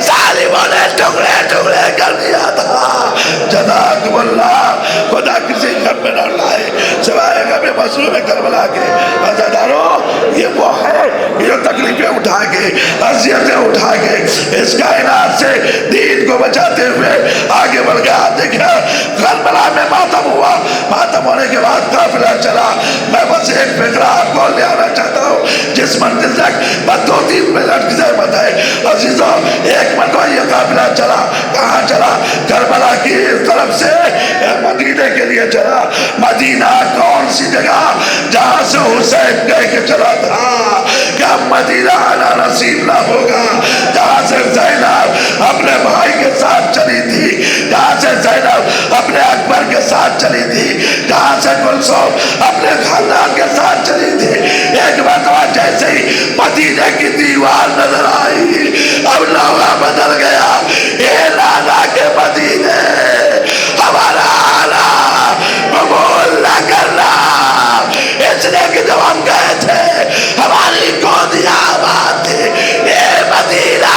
ظالموں نے ٹکڑے ٹکڑے کر دیا تھا. جزاکم اللہ. خدا کسی غم میں نہ لائے سوائے غم مظلوم کربلا کے. عزیزانو, یہ وہ ہے جو تکلیفیں اٹھا کے اذیتیں اٹھا کے اس کائنات سے دین کو بچاتے ہوئے آگے بڑھ گیا. دیکھا کربلا میں ماتم ہوا, ماتم ہونے کے بعد قافلہ چلا. میں بس ایک فکرہ آپ کو لے آنا چاہتا ہوں جس منزل تک بس 2-3 منٹ کی زحمت ہے. عزیزوں, ایک مرتبہ یہ قافلہ چلا. کہاں چلا؟ کربلا کی اس طرف سے مدینے کے لیے چلا. مدینہ کون سی جگہ جہاں سے حسین کہہ کے چلا تھا کہ مدینہ آنا نصیب نہ ہوگا, جہاں سے زینب اپنے بھائی کے ساتھ چلی تھی, جہاں سے زینب اپنے اکبر کے ساتھ چلی تھی, جہاں سے کلثوم اپنے خاندان کے ساتھ چلی تھی. ایک مرتبہ جیسے ہی مدینے کی دیوار نظر آئی, اب لوہا بدل گیا. اے لالا کے مدینے ہمارا آنا قبول نہ کرنا, اس لیے کہ جب ہم گئے تھے ہماری گودیاں آباد تھی. اے مدینہ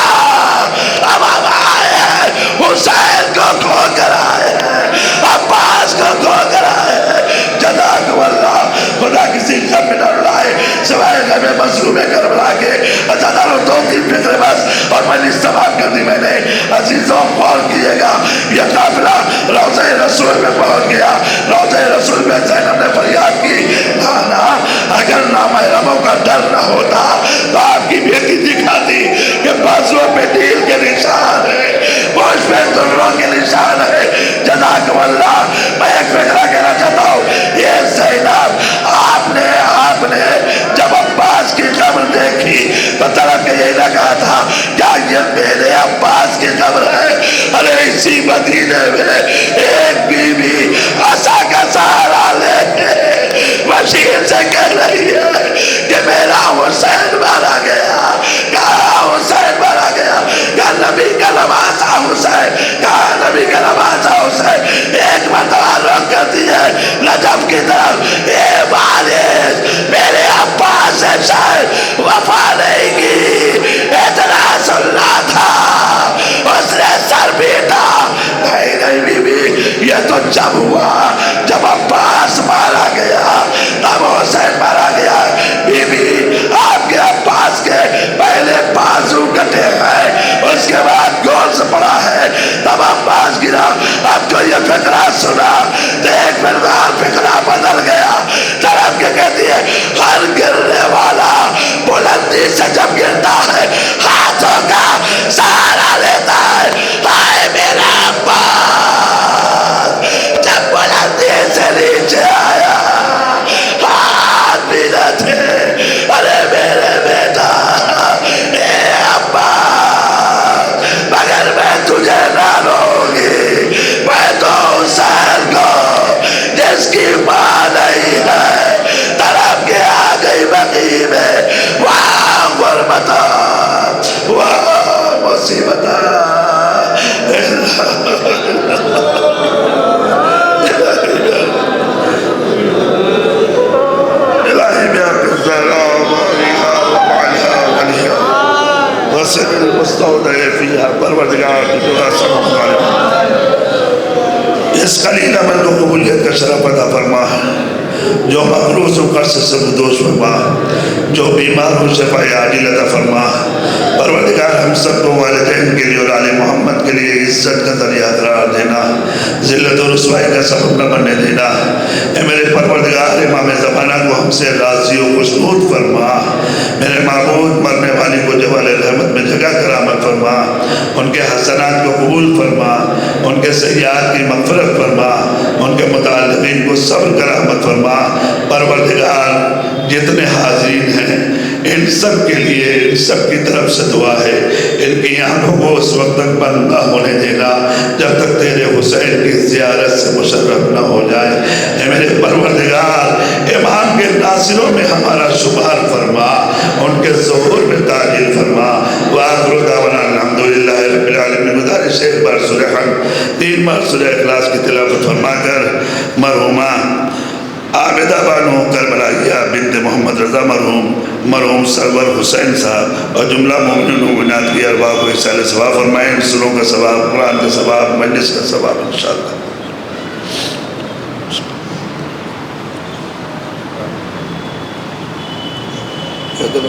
اب ہم آئے ہیں, حسین کو کھو کر آئے ہیں, عباس کو کھو کر آئے ہیں. جزاکم اللہ. خدا کسی غم میں نہ رلائے سوائے غم مظلوم کربلا کے. عزیزانو, 2-3 فکرے بس اور مجلس تمام کر دی میں نے. عزیزوں غور کیے گا, یہ قافلہ روضہ رسول میں پہنچ گیا. روضہ رسول میں زینب نے فریاد کی, نانا اگر نامحرموں کا ڈر نہ ہوتا تو آپ کی بیٹی دکھاتی کہ بازووں پہ تیر کے نشان ہے, پوچھ پہ دروں کے نشان ہے. جزاکم اللہ. میں ایک فکرہ کہنا چاہتا ہوں, یہ زینب آپ نے یہ میرے عباس کی قبر ہے. ارے اسی مدینے میں ایک بیوی عصا کا سہارا لے کے بشیر سے کہہ رہی ہے کہ میرا حسین مارا گیا. کہا حسین مارا گیا. کہا نبی کا نواسا حسین. کہا نبی کا نواسا حسین. ایک مرتبہ روک کرتی ہے نجف کی طرف. اے وارث میرے عباس سے شاید وفا نہیں کی. اتنا سننا تھا. اس نے سر بیٹا. نہیں بی بی یہ تو جب ہوا جب عباس مارا گیا تب حسین مارا گیا. بی بی آپ کے عباس کے پہلے بازو کٹے ہیں, اس کے بعد گوشت پڑا ہے, تب عباس گرا. اب جو یہ فقرہ سنا تو ایک مقدار فقرہ بدل گیا. طرف کے کہتی ہے ہر گرنے والا بلندی سے جب گرتا ہے ہاتھوں کا سہارا لیتا ہے. ہائے میرا عباس جب بلندی سے نیچے آیا ہاتھ بھی نہ تھے. ارے میرے بیٹا اے عباس مگر میں تجھے نہ لوں گی. میں تو حسین کو جس کی ماں نہیں ہے طرف کے آ گئی بقی میں. واہ غربتا واہ مصیبتا. الہی میں آپ کے سلام علیہا وعلیہا وعلیہا وسلم المستودع فیہا. پروردگار کی دعا سلام علیہا. اس قلیل عمل کو قبولیت کا شرف عطا فرما. جو مقروض ہو قرض سے بدوش فرما. جو بیمار ہو شفاء عاجل عطا فرما. پروردگار ہم سب کو والدین کے لیے اور آل محمد کے لیے عزت کا ذریعہ قرار دینا, ذلت و رسوائی کا سبب نہ بننے دینا. اے میرے پروردگار امام زمانہ کو ہم سے راضی و خوشنود فرما. میرے معبود مرنے والی کو جوال رحمت میں جگہ کرامت فرما. ان کے حسنات کو قبول فرما. ان کے سیئات کی مغفرت فرما. ان کے متعلقین کو صبر کا رحمت فرما. پروردگار جتنے حاضرین ہیں ان سب کے لیے ان سب کی طرف سے دعا ہے ان کی آنکھوں کو اس وقت تک بند نہ ہونے دینا جب تک تیرے حسین کی زیارت سے مشرف نہ ہو جائے. اے میرے پروردگار امام کے ناصروں میں ہمارا شمار فرما. ان کے ظہور میں تعجیل فرما. وآخر دعوانا الحمدللہ رب العالمین. گزارش ہے ایک بار سورہ حمد 3 بار سورہ اخلاص کی تلاوت فرما کر مرحومہ عابدہ بانو کربلائیہ بنت محمد رضا مرحوم سرور حسین صاحب اور جملہ مومنین و مومنات کی ارواح کو احسان ثواب فرمائیں. سروں کا ثواب, قرآن کا ثواب, مجلس کا ثواب انشاءاللہ.